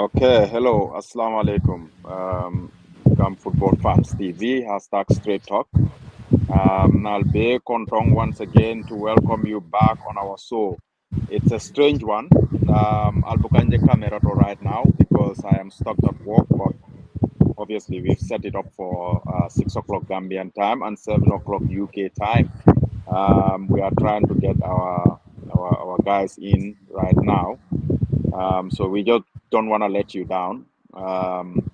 Okay, hello, assalamu alaikum. Gam Football Fans TV, hashtag Straight Talk. Nalbe Kontong once again to welcome you back on our show. It's a strange one. I'll book on the camera to right now because I am stuck at work, but obviously we've set it up for 6 o'clock Gambian time and 7 o'clock UK time. We are trying to get our guys in right now. So we just don't want to let you down.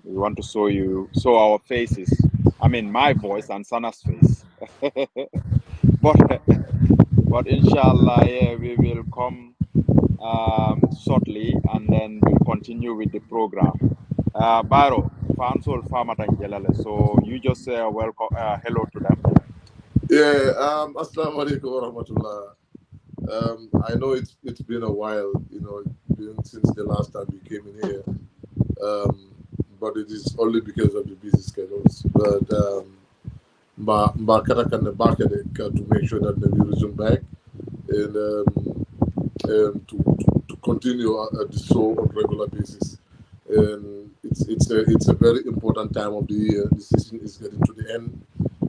We want to show our faces. I mean, my voice and Sana's face. but but inshallah, yeah, we will come shortly and then we'll continue with the program. Baro, Fansol Famatangelale. So you just say welcome, hello to them. Yeah, Assalamu alaikum wa rahmatullah. I know it's been a while, since the last time we came in here, but it is only because of the busy schedules. But to make sure that we resume back and to continue the show on regular basis. And it's a very important time of the year. The season is getting to the end,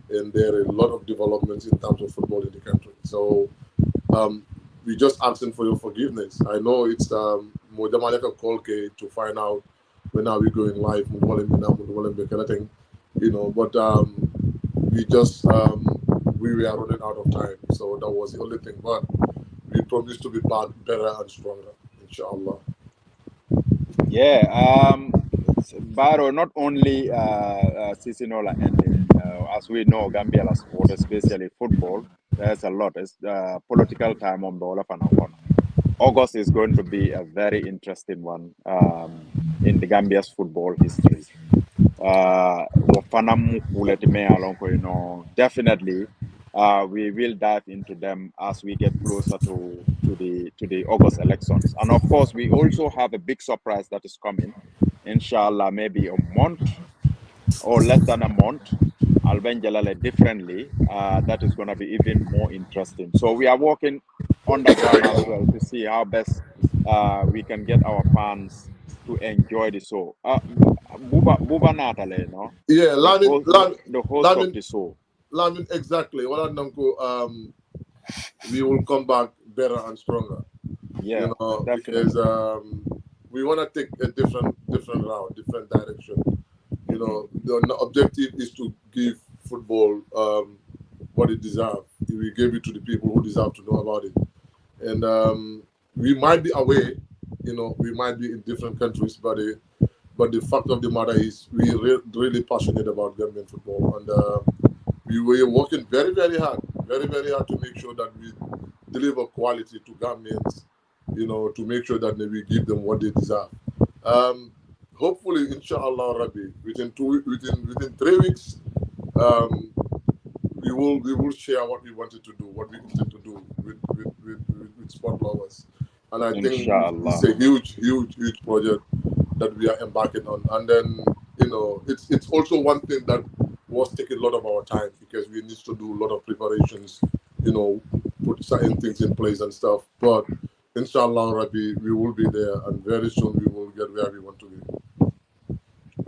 and there are a lot of developments in terms of football in the country. So we just asking for your forgiveness. I know it's Mojamaleka Kolke to find out when are we going live, but we just we were running out of time, so that was the only thing. But we promise to be back better and stronger, inshallah. Yeah, Baro, not only Sisinola ended, as we know, Gambia sport, especially football, there's a lot. It's political time on the all of an hour. August is going to be a very interesting one in the Gambia's football history. Definitely, we will dive into them as we get closer to the August elections. And of course, we also have a big surprise that is coming. Inshallah, maybe a month or less than a month. Albenjalale differently. That is going to be even more interesting. So we are working on the ground as well to see how best we can get our fans to enjoy the show. Buba Natale, no? Yeah, The host of Lamin, the show. Lamin, exactly. Well, we will come back better and stronger. Yeah, definitely. Because we want to take a different route, different direction. The objective is to give football what it deserves. We gave it to the people who deserve to know about it. And we might be away, we might be in different countries, but the fact of the matter is we're really passionate about Gambian football. And we were working very, very hard to make sure that we deliver quality to Gambians, to make sure that we give them what they deserve. Hopefully, inshallah, Rabbi, within 3 weeks, we will share what we wanted to do, what we intend to do with sport lovers. And I think it's a huge project that we are embarking on. And then, it's also one thing that was taking a lot of our time because we need to do a lot of preparations, put certain things in place and stuff. But inshallah, Rabbi, we will be there, and very soon we will get where we want to be.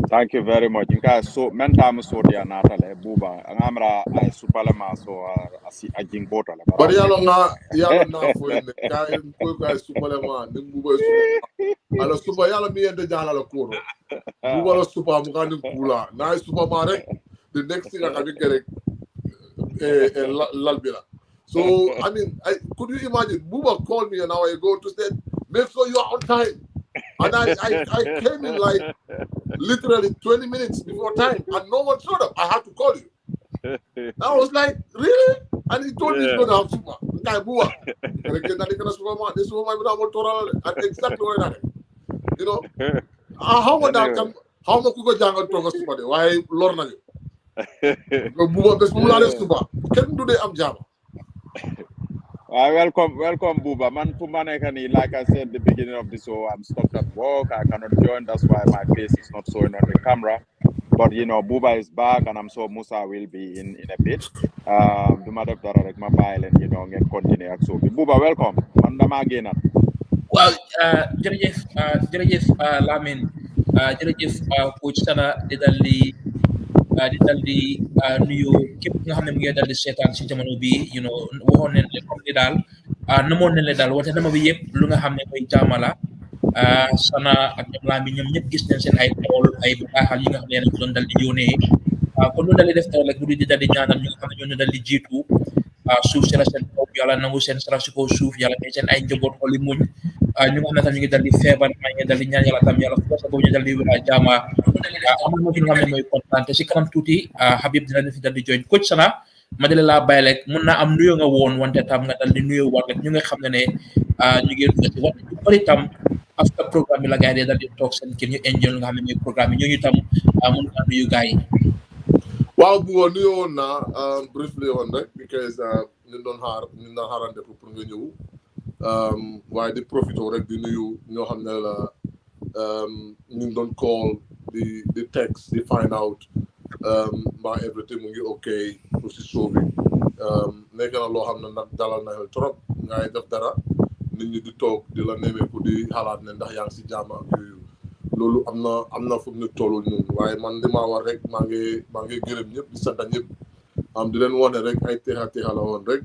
Thank you very much. You guys so mentam so dia natale buba ngamra ay supalema so asi ajing bota le But yalo na fo en kay ko supalema ni buba super ala super yalo mi ende jala la kuro buba la super mu kan kula na super ma rek the next thing I can get lalbila. So I mean, could you imagine Buba called me an hour ago to say make sure you are on time, and I came in like literally 20 minutes before time, and no one showed up. I had to call you. I was like, really? And he told me he's going to have super. Okay, Buba. This is and exactly what I did. How much go jangle to super? Why Lorna? Buba, best Mumla super. Can do the Amjama. Welcome, Buba. Man, like I said at the beginning of the show, I'm stuck at work. I cannot join. That's why my face is not showing on the camera. But Buba is back, and I'm sure Musa will be in a bit. The matter of direct mobile and and continue. So, Buba, welcome. Well, jërëjëf Lamin jërëjëf coach Sana di dal di nuyu képp nga xam ne mu ngi dal di seetaan si jamono bi waxoon nañ ne comme ni daal namoon nañ le daal wante nama bi yëpp lu nga xam ne mooy jaamala Sana ak ñoom Lamin ñoom ñëpp gis nañ seen ay tool ay bataaxal yi nga xam ne yéen doon dal di yónnee kon lu dal di def taw rek lu di dal di ñaanal ñi nga xam ne ñoo ñu dal di jiitu suuf si la seen kaw yàlla nangu seen sara si kaw suuf yàlla may seen ay njaboot xoli muñ ñu nga xam ne tam ñu ngi dal di feebar maa ngi dal di ñaan yàlla tam yàlla force boobu ñu dal di jaama amal moo fi nga xam ne mooy kontaan te si kanam tuuti Habib dina leen fi dal di join coach Sana ma dale laa bàyyi rek mun naa am nuyoo nga woon wante tam nga dal di nuyoo war rek ñu nga xam ne ñu ngi ci wax ñu bëri tam after programme bi la gars yi dal di toog seen kër ñu enjoy nga xam ne mooy programme yi ñooñu tam mun naa nuyu gars yi waaw bu woon nuyoo woon naa briefly woon rek because ñu doon xaarante pour nga ñëw waaye di profité rek di nuyu ñoo xam ne la ñu doon call di text di find out mbaa everything mu ngi ok pour si show bi nekk na loo xam ne nag dalal na xel trop ngay def dara nit ñi di toog di la nemeeku di xalaat ne ndax yaa ngi si jàmm ak yooyu loolu am na fu mu tollul ñun waaye man li ma war rek maa ngi gërëm ñëpp di sant ñëpp di leen wane rek ay teexa la woon rek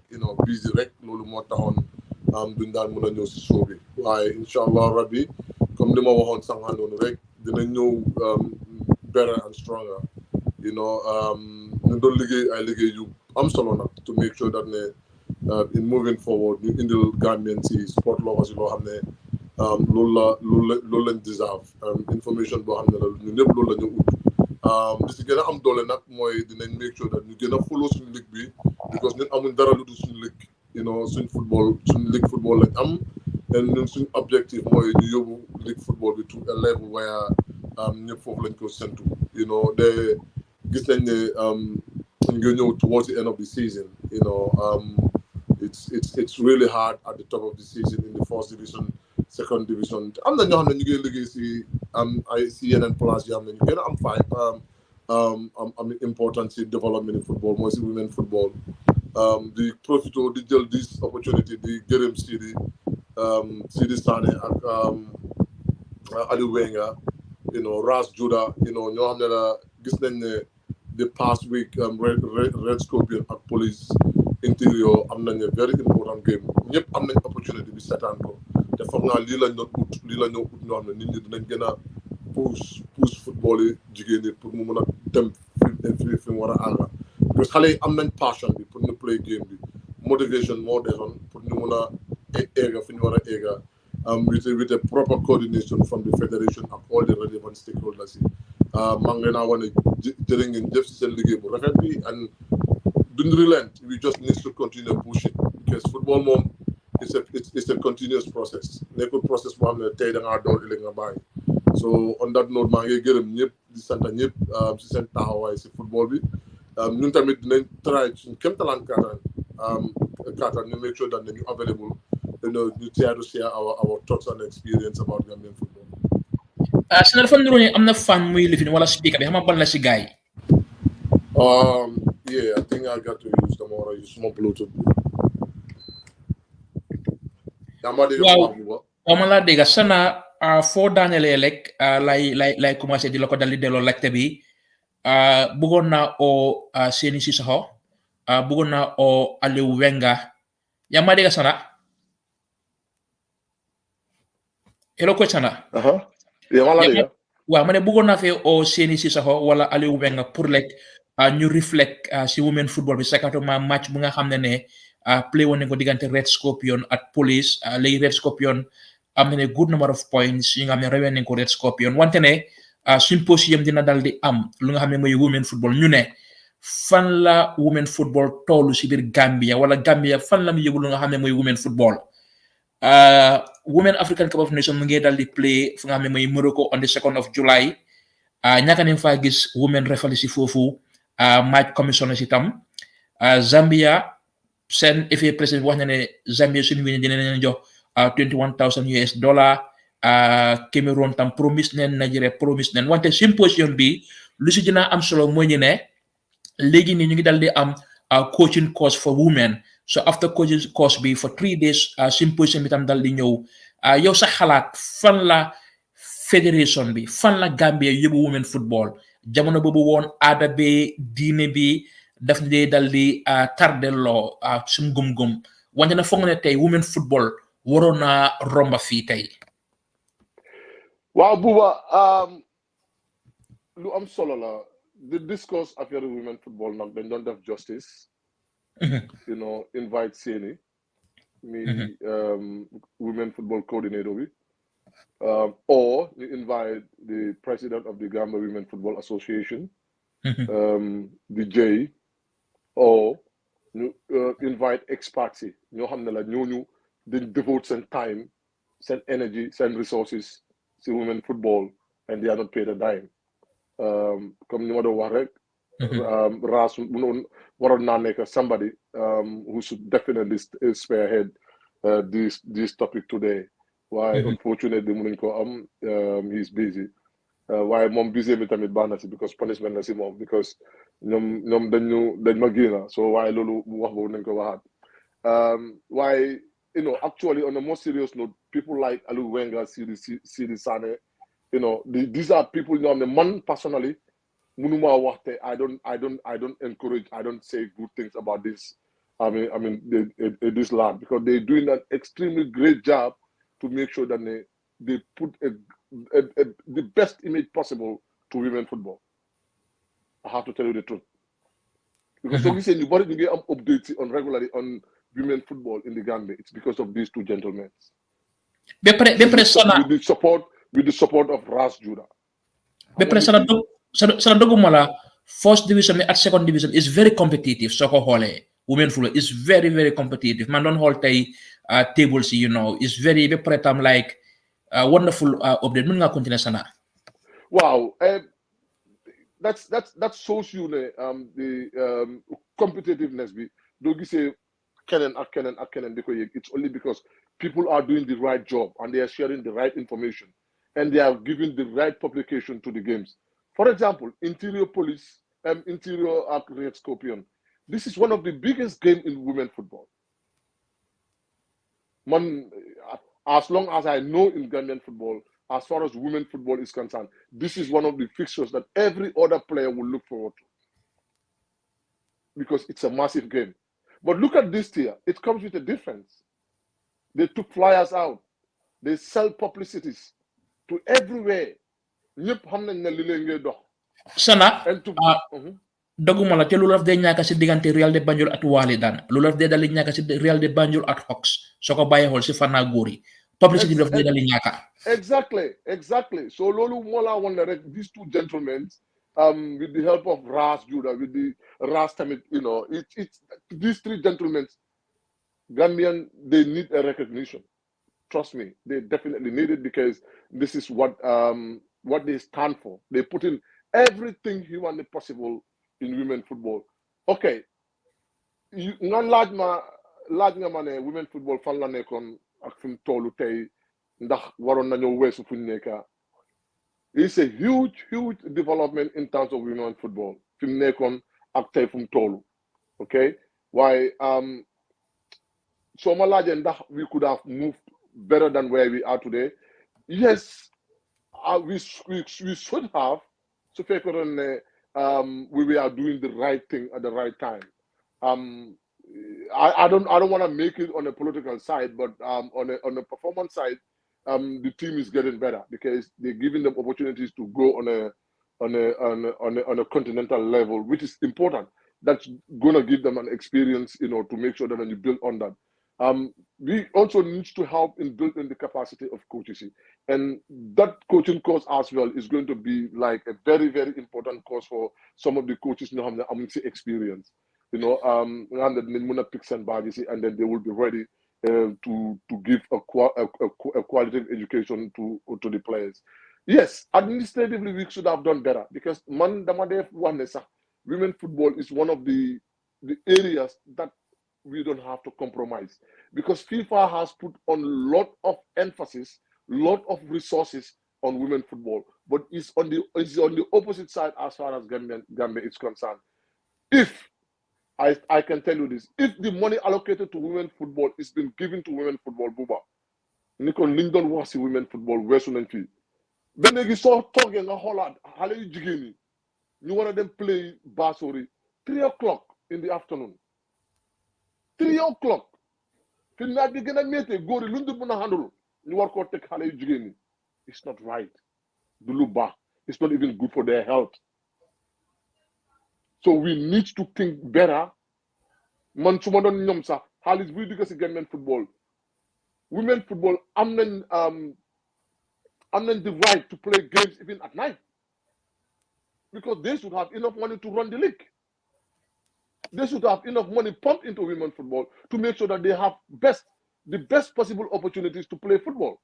busy rek loolu moo taxoon duñ daan mën a ñëw si show bi waaye incha allah rabbi comme li ma waxoon sànq noonu rek dinañ ñëw better and stronger ñu doon liggéey ay liggéey yu am solo nag to make sure that ne in moving forward ñu indil Gambian si sport lovers yi loo xam ne loolu lañ deserve information boo xam ne la ñu ñëpp loolu la ñu ut li si gën a am doole nag mooy dinañ make sure that ñu gën a follow suñu ligue bi because ñun amuñ dara lu dul suñu ligue suñ ligue football lañ am and ñun suñ objectif mooy ñu yóbbu ligue football bi to a level where ñëpp foofu lañ ko sentu de gis nañ ne nga ñëw towards the end of the season it's really hard at the top of the season in the first division second division am na ñoo xam ne ñu ngi liggéey si yeneen place yoo xam ne ñu gën a am am importance si development in football mooy si women football di profito di jël this opportunity di gërëm Sidi Sané ak Aliou Wenga Ras Juda ñoo xam ne la gis nañ ne the past week Red Scorpion ak police interior am nañ ne very important game ñëpp am nañ opportunity bi seetaan ko te foog naa lii lañ doon ut ñoo xam ne nit ñi dinañ gën a pousse football yi jigéen ñi pour mu mën a dem fi mu war a àgga parce que xale yi am nañ passion bi pour ñu play game bi motivation moo desoon pour ñu mën a eega fi ñu war a eega with a proper coordination from the federation ak all the relevant stakeholders yi maa ngi leen a wane jërë ngeen jëf si seen liggéey bu rafet bi and duñ relent we just need to continue pushing because football moom it's a continuous process nekkul process boo xam ne tey da ngaa door ëllëg nga bàyyi so on that note maa ngi gërëm ñëpp di sant ñëpp si seen taxawaay si football bi ñun tamit dinañ try suñ kéemtalaan kàttan ñu make sure that ñu available ñu try to share our thoughts and experience about Gambian football. si na dafa niru ne am na fan muy lifin wala speaker bi xam nga ban la si gars yi. Yeah, I think I got to use them or use my Bluetooth. waaw man laa dégg Sana foo daanelee rek lay commencé di la ko dal di delloo laajte bi bëggoon naa oo Seni Sissoho bëggoon naa oo Aliou Wenga yaa ma dégg Sana hello ko Sana waaw ma ne bëggoon naa fee oo Seni Sissoho wala Aliou Wenga pour rek ñu reflect si women football bi sakatuma match bu nga xam ne play woon nañ ko diggante Red Scorpion ak Police léegi Red Scorpion am na ne good number of points yi nga xam ne rawee nañ ko Red Scorpion wante ne symposium dina dal di am lu nga xam ne mooy women football ñu ne fan la women football toolu si biir Gambia wala Gambia fan la mu yëgu lu nga xam ne mooy women football Women African Cup of Nations mu ngi dal di play fu nga xam ne mooy Morocco on the 2nd of July ñaaka nañ faa gis women referee si foofu match commissioner si tam Zambia seen FA président wax na ne Zambia suñu wine dina leen jox $21,000 Cameroon tam promise neen Nigeria promise neen wante symposium bi lu si dina am solo mooy ñu ne léegi nii ñu ngi dal di am coaching course for women so after coaching course bi for 3 days symposium bi tam dal di ñëw yow sa xalaat fan la fédération bi fan la Gambia yóbbu women football jamono boobu woon aada bi diine bi daf ñu dee dal di tardelloo suñ gum-gum wante na foog nga ne tey women football waroon naa romba fii tey. waaw Buba lu am solo la the discourse affaire women football nag dañ doon def justice you know invite seeni mi women football coordinator bi or you invite the president of the Gambia Women Football Association the J or you invite experts yi ñoo xam ne la ñooñu dañ devote seen time seen energy seen resources si women football and they are not paid a dime comme ni ma doon wax rek Ras waroon naa nekk somebody who should definitely spearhead this topic today waaye unfortunately mënuñ ko am he's busy waaye moom busy bi tamit baax na si because punishment la si moom because ñoom dañ ma génna so waaye loolu wax boobu nañ ko waxaat waaye you know actually on a more serious note people like Aliou Wenga Sidi Sane you know these are people ñoo xam ne man personally mënuma wax te I don't encourage I don't say good things about this I mean this land because they're doing an extremely great job to make sure that they put the best image possible to women football. I have to tell you the truth. Because so we say you body to get updates on regularly on women football in the Gambia. It's because of these two gentlemen. With the support of Ras Judah. First division and second division is very competitive. Soccer hall, women football is very, very competitive. Man don't hold tables, you know, it's very like wonderful update. Mun nga continue sana. Wow, that shows you the competitiveness. Don't you say Kenan. It's only because people are doing the right job and they are sharing the right information and they are giving the right publication to the games. For example, Interior Police, Interior Red Scorpion. This is one of the biggest games in women football. As long as I know in Gambian football, as far as women football is concerned, this is one of the fixtures that every other player will look forward to. Because it's a massive game. But look at this tier. It comes with a difference. They took flyers out. They sell publicities to everywhere. Sana doguma la te lu daf de ñaka ci digante Real de Banjul at Walidan lu daf de dali ñaka ci Real de Banjul at Hawks soko baye hol ci fana goori publicity daf de dali ñaka exactly so lolu mo la won rek these two gentlemen with the help of Ras Judah with the Ras tamit you know it's these three gentlemen Gambian they need a recognition trust me they definitely need it because this is what they stand for they put in everything humanly possible in women football. Okay, nga laaj nga ma ne women football fan la nekkoon ak fi mu tollu tey ndax waroon nañoo weesu fu ñu nekk. It's a huge development in terms of women football fi mu nekkoon ak tey fu mu tollu. Okay, waaye soo ma laajee ndax we could have moved better than where we are today. Yes, we should have. So fekkoon ne we were doing the right thing at the right time. I don't want to make it on a political side, but on a performance side, the team is getting better because they're giving them opportunities to go on a continental level, which is important. That's gonna give them an experience, you know, to make sure that when you build on that. We also need to help in building the capacity of coaches, and that coaching course as well is going to be like a very, very important course for some of the coaches now have the experience, you know, and then picks and badges, and then they will be ready to give a qualitative education to the players. Yes, administratively we should have done better because women football is one of the areas that we don't have to compromise because FIFA has put on a lot of emphasis, lot of resources on women football, but it's on the opposite side as far as Gambia is concerned. If I can tell you this, if the money allocated to women football is been given to women football, Buba, Nikon Lindon was women football, where's women fee? ba léegi soo toogee nga xoolaat xale yu jigéen ñi ñu war a dem play Basori 3 o'clock in the afternoon 3 o'clock fi naaj bi gën a méttee góor yi luñ dul mën a handle ñu war koo teg xale yu jigéen ñi it's not right du lu baax it's not even good for their health so we need to think better man su ma doon ñoom sax xaalis buy dugg si women football am nañ the right to play games even at night because they should have enough money to run the league. They should have enough money pumped into women football to make sure that they have the best possible opportunities to play football.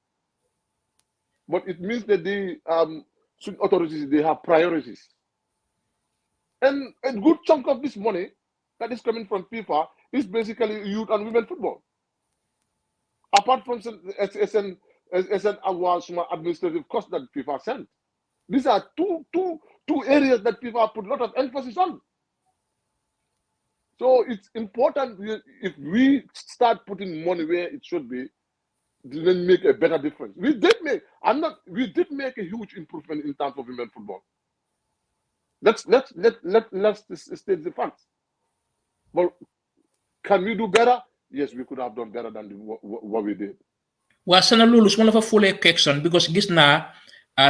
But it means that the authorities, they have priorities. And a good chunk of this money that is coming from FIFA is basically youth and women football. Apart from SN awards, administrative costs that FIFA sent. These are two areas that FIFA put a lot of emphasis on. So it's important if we start putting money where it should be, then make a better difference. We did make a huge improvement in terms of women football. Let's state the facts. But can we do better? Yes, we could have done better than what we did. Well, sana lulu suma la fa fulé question because gis na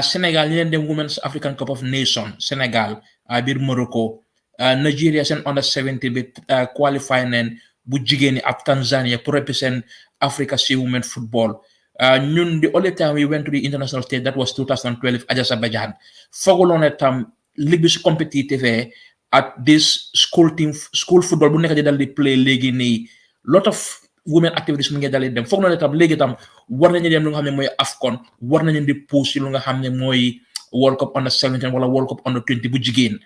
Senegal ñu dem Women's African Cup of Nations Senegal bir Morocco Nigeria sen under 17 bit qualify nen bu jigéen ñi ab Tanzania pour represent Africa si women football. Ñun the only time we went to the international stage that was 2012 Azerbaijan. Fogolone tam ligue bi competitive at this school football bu nekk di dal di play léegi nii lot of women activities mu ngi dal di dem foog na tam léegi tam war nañu dem lu nga xam ne mooy AFCON war nañu di push lu nga xam ne mooy World Cup under 17 wala World Cup under 20 bu jigéen.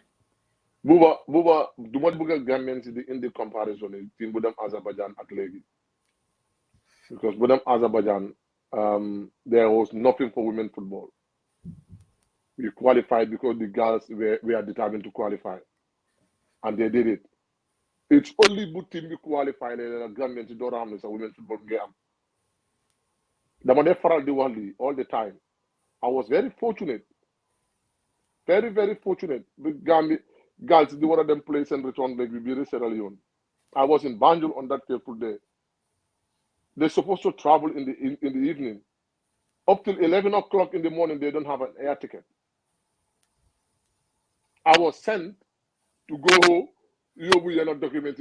Buba du ma bëgg a Gambian si di indi comparison yi team bu dem Azerbaijan ak léegi because bu dem Azerbaijan there was nothing for women football. We qualified because the girls were determined to qualify and they did it. It's only good team we qualify the Gambian to door am ne sa women football game. Dama def faral di wax lii all the time. I was very fortunate, very very fortunate with Gambia girls di war a dem play seen return leg bi biir Sierra Leone. I was in Banjul on that fateful day. They're supposed to travel in the evening. Up till 11 o'clock in the morning, they don't have an air ticket. I was sent to go document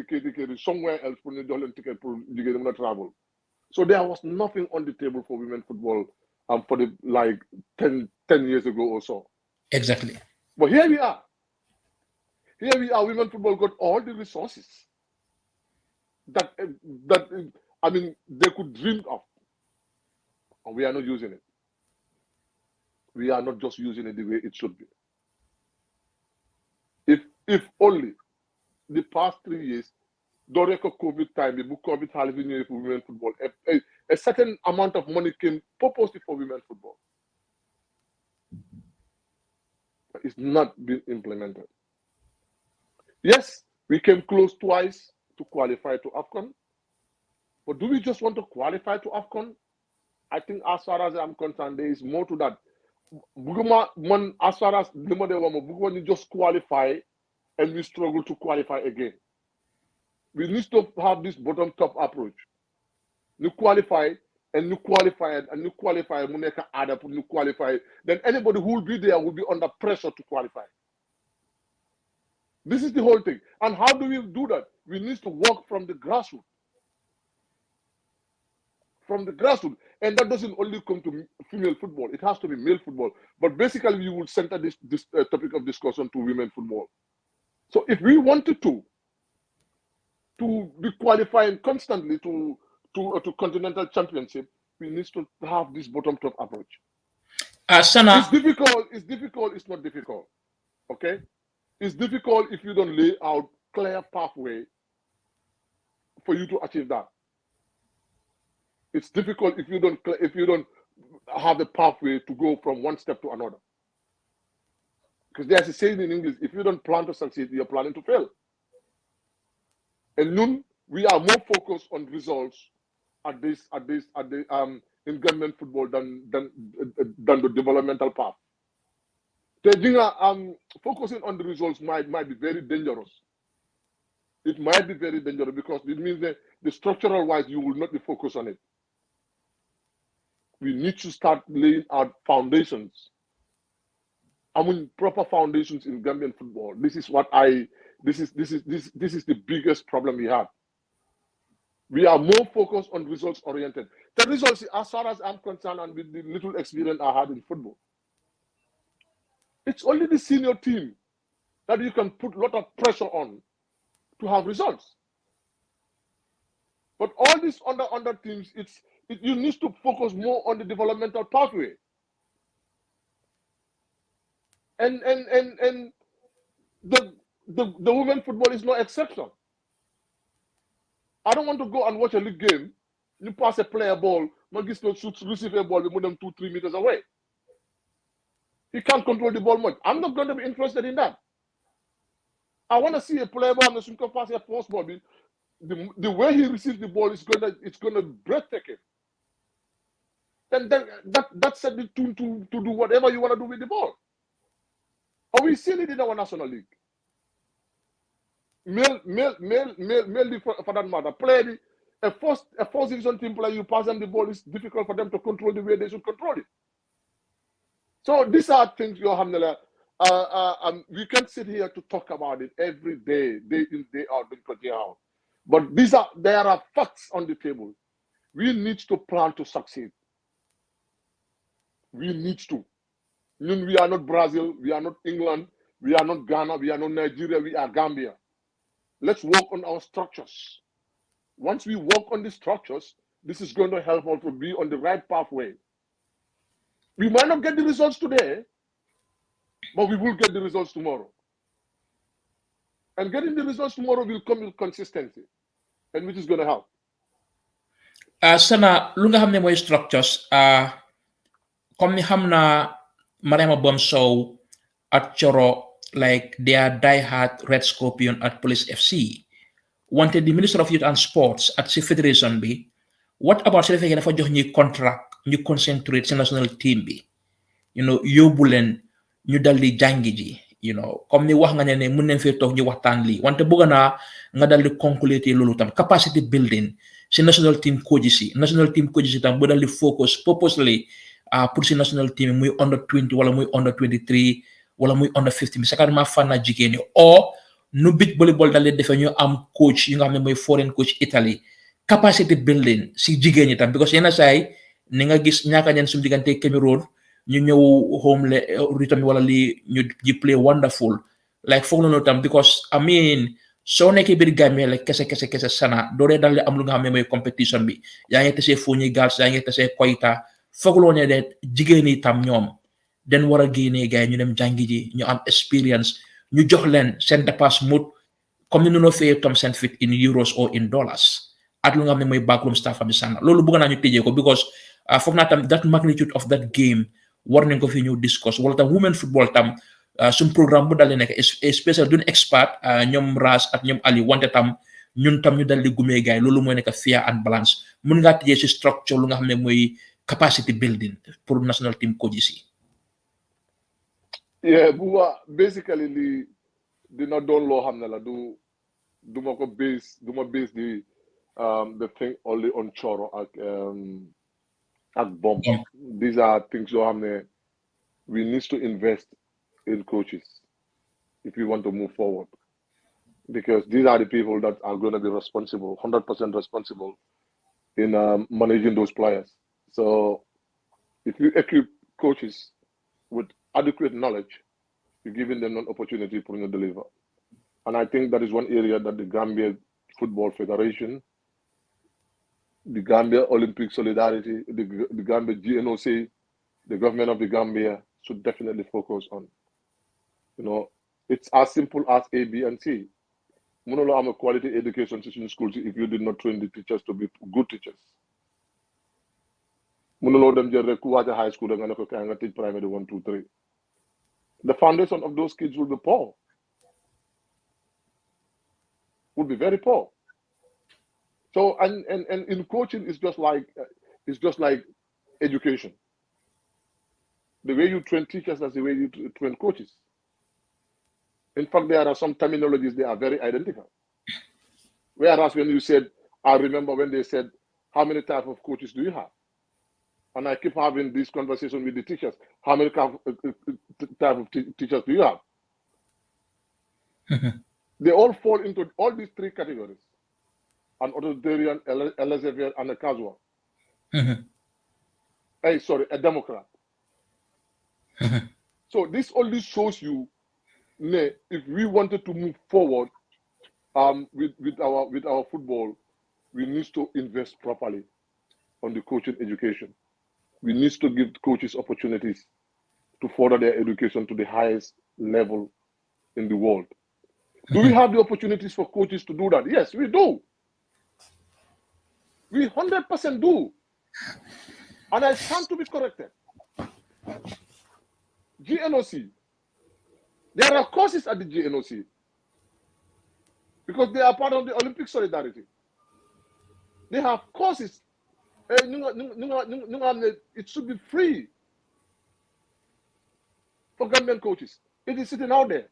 somewhere else for the ticket to travel. So there was nothing on the table for women football for the 10 years ago or so. Exactly. But here we are. Here we are. Women football got all the resources that I mean they could dream of, and we are not using it. We are not just using it the way it should be. If only the past 3 years, during COVID time, the COVID has been for women football. A certain amount of money came purposely for women football. But it's not been implemented. Yes, we came close twice to qualify to AFCON. But do we just want to qualify to AFCON? I think as far as I'm concerned, there is more to that. As far as we just qualify and we struggle to qualify again. We need to have this bottom-top approach. You qualify and you qualify and you qualify, you qualify, then anybody who will be there will be under pressure to qualify. This is the whole thing. And how do we do that? We need to work from the grassroots. From the grassroots. And that doesn't only come to female football. It has to be male football. But basically, we will center this topic of discussion to women football. So if we wanted to be qualifying constantly to continental championship, we need to have this bottom-top approach. Sana, it's difficult. It's not difficult. Okay? It's difficult if you don't lay out clear pathway for you to achieve that. It's difficult if you don't have the pathway to go from one step to another. Because there's a saying in English: if you don't plan to succeed, you're planning to fail. And we are more focused on results in government football than the developmental path. Focusing on the results might be very dangerous. It might be very dangerous because it means that the structural wise you will not be focused on it. We need to start laying out foundations. I mean, proper foundations in Gambian football. This is the biggest problem we have. We are more focused on results oriented. The results, as far as I'm concerned, and with the little experience I had in football, it's only the senior team that you can put a lot of pressure on to have results. But all these under teams, you need to focus more on the developmental pathway. And the women football is no exception. I don't want to go and watch a league game. You pass a player ball, Magisto shoots, receive a ball, we move them 2-3 meters away. He can't control the ball much. I'm not going to be interested in that. I want to see a player ball, pass a post ball. The way he receives the ball is gonna breathtaking. Then that set the tune to do whatever you want to do with the ball. And we seen it in our national league. Male for that matter. Play a first division team player, you pass them the ball, it's difficult for them to control the way they should control it. So these are things, Alhamdulillah, we can sit here to talk about it every day in, day out, but there are facts on the table. We need to plan to succeed. We need to. We are not Brazil, we are not England, we are not Ghana, we are not Nigeria, we are Gambia. Let's work on our structures. Once we work on the structures, this is going to help us to be on the right pathway. We might not get the results today, but we will get the results tomorrow. And getting the results tomorrow will come with consistency, and which is going to help. Sana, lu nga xam ne mooy structures, comme ni xam na Mariama Bomsow at Choro, like they are die-hard Red Scorpion at Police FC. Wanted the Minister of Youth and Sports at si Federation bi, what about su fekkee dafa jox ñi contract ñu concentrate si national team bi, yóbbu leen ñu dal di jàngi ji, comme ni wax nga ne mën nañ fee toog ñu waxtaan lii, wante bëgg naa nga dal di conclure loolu tam capacity building si national team coaches yi tam bu dal di focus purposely pour si national team muy under 20 wala muy under 23 wala muy under 50 bi sakatuma fànna jigéen ñi o nu bit volleyball dal di defee ñu am coach yi nga xam ne mooy foreign coach Italy capacity building si jigéen ñi tam because yenn saay ni nga gis ñaaka ñeen suñu diggante Cameroon ñu ñëw home return wala lii ñu play wonderful like foog noonu tam because I mean soo nekkee biir Gambie like kese sana doo dee dal di am lu nga xam ne mooy competition bi yaa ngi tasee Fuñi Girls yaa ngi tasee Koyta foogloo ne de jigéen yi tam ñoom den war a génnee gars yi ñu dem jàngi ji ñu am experience ñu jox leen seen dépasse mut comme ni nunoo fayee tam seen fit in euros or in dollars at lu nga xam ne mooy backroom staff bi sana loolu bëgg naa ñu tëjee ko because foog naa tam that magnitude of that game war nañ ko fi ñëw discuss wala tam women football tam suñ programme bu dal di nekk spécial duñ expert ñoom Ras ak ñoom Ali wante tam ñun tam ñu dal di gumee gaay loolu mooy nekk fair and balance mun ngaa tëjee si structure lu nga xam ne mooy capacity building pour national team coaches yi. Yeah, basically li dina doon loo xam ne la du ma base the thing only on Choro ak Bomb. These are things yoo xam ne we need to invest in coaches if we want to move forward, because these are the people that are going to be responsible, 100% responsible in managing those players. So if you equip coaches with adequate knowledge, you're giving them an opportunity to deliver. And I think that is one area that the Gambia Football Federation, the Gambia Olympic Solidarity, the Gambia GNOC, the government of the Gambia should definitely focus on. It's as simple as A, B, and C. Munolo am a quality education in schools if you did not train the teachers to be good teachers. Munolo them just require high school and teach primary 1, 2, 3. The foundation of those kids will be poor. Would be very poor. So and in coaching it's just like education. The way you train teachers, that's the way you train coaches. In fact, there are some terminologies, they are very identical. Whereas when you said, I remember when they said, how many types of coaches do you have? And I keep having this conversation with the teachers. How many type of teachers do you have? They all fall into all these three categories: an authoritarian, a laissez-faire, and a casual. A Democrat. So this only shows you, if we wanted to move forward with our football, we need to invest properly on the coaching education. We need to give coaches opportunities to further their education to the highest level in the world. Do we have the opportunities for coaches to do that? Yes, we do. We 100% do. And I stand to be corrected. GNOC. There are courses at the GNOC because they are part of the Olympic solidarity. They have courses. It should be free for Gambian coaches. It is sitting out there.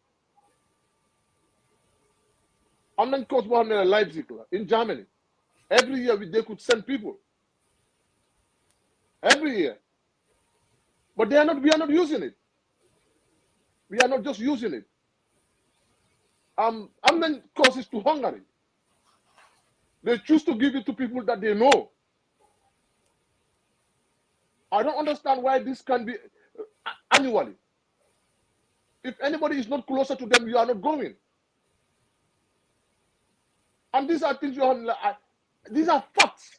I'm then coach in Leipzig in Germany. Every year they could send people. Every year. But we are not using it. We are not just using it. I'm then courses to Hungary. They choose to give it to people that they know. I don't understand why this can be annually. If anybody is not closer to them, you are not going. And these are things these are facts.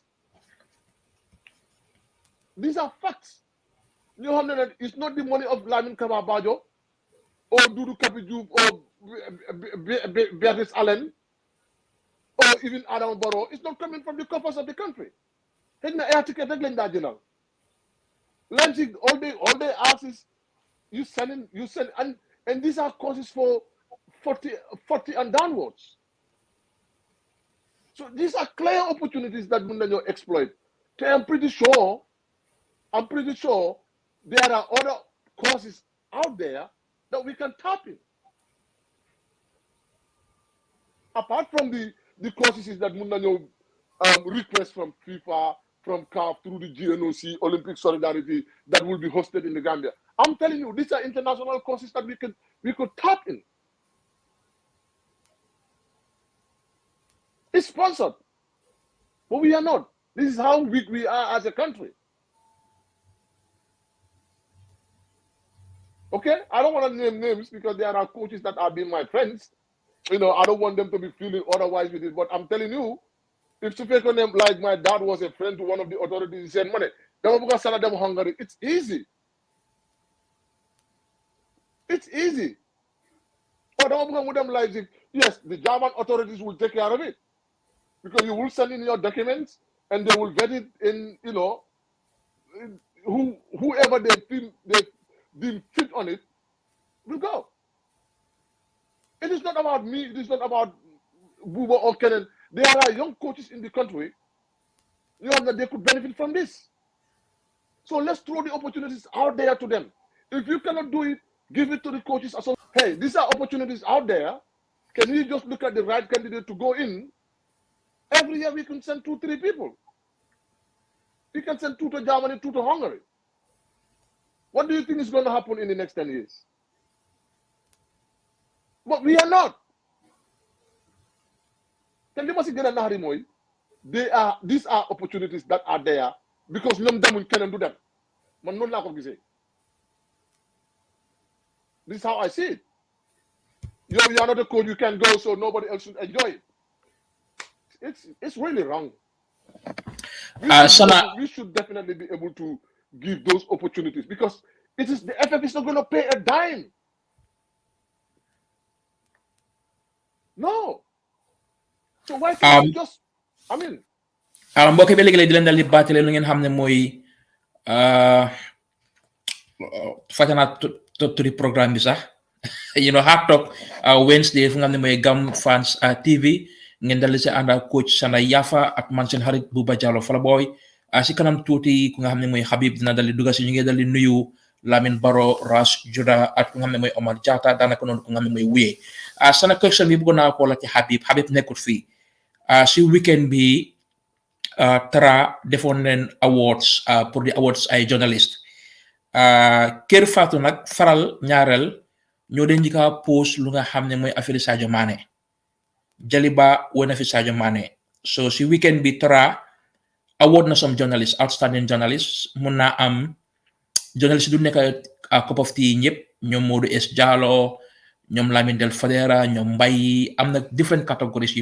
These are facts. It's not the money of Lamin Kamabajo or Dudu Kapiju or Beatrice Allen or even Adam Barrow. It's not coming from the coffers of the country. Leipzig, all they ask is you send, and these are courses for 40 and downwards. So these are clear opportunities that Mundanyo exploit. So I'm pretty sure there are other courses out there that we can tap in. Apart from the courses that Mundanyo requests from FIFA, from CAF, through the GNOC, Olympic Solidarity, that will be hosted in the Gambia. I'm telling you, these are international courses that we could tap in. It's sponsored, but we are not. This is how weak we are as a country. Okay, I don't want to name names because there are coaches that have been my friends. I don't want them to be feeling otherwise with it. But I'm telling you, if Sufeko, like my dad was a friend to one of the authorities, he said, "Money, them Hungary." It's easy. It's easy. But them Leipzig, yes, the German authorities will take care of it. Because you will send in your documents and they will vet it in, whoever they deem fit on it will go. It is not about me, it is not about Buba or Kenan. There are young coaches in the country that they could benefit from this. So let's throw the opportunities out there to them. If you cannot do it, give it to the coaches. Hey, these are opportunities out there. Can we just look at the right candidate to go in? Every year we can send 2-3 people. We can send 2 to Germany, 2 to Hungary. What do you think is going to happen in the next 10 years? But we are not. These are opportunities that are there because none of them can do them. This is how I see it. You are not a coach, you can go, so nobody else should enjoy it. It's really wrong. We should definitely be able to give those opportunities because the FF is not going to pay a dime. No. So why can't we just, mbokk bi léegi di leen dal di baatale lu ngeen xam ne mooy fatana turi programme bi sax Hard Talk Wednesday fu nga xam ne mooy Gam Fans TV ngeen dal di si ànd ak coach Sana Yafa ak man seen xarit Buba Jallow Fala Boy si kanam tuuti ku nga xam ne mooy Habib dina dal di dugg si ñu ngi dal di nuyu Lamin Baro, Ras Juda at ku nga xam ne mooy Omar Jatta daanaka noonu ku nga xam ne mooy Wiyee sana question bi bëggoon naa ko la ci Habib nekkul fii si weekend bi Tra defoon leen awards pour di awards ay journalist Kër Fatou nag faral ñaareel ñoo dee njëkka post lu nga xam ne mooy affaire Sadio Mané Jaliba wona fi Sadio Mané so si weekend bi Tra award na some journalists outstanding journalists mun naa am journalist du nekk a cup of tea ñëpp ñoom Modou S Diallo ñoom Lamine Del Fadera ñoom Mbaye am na different categories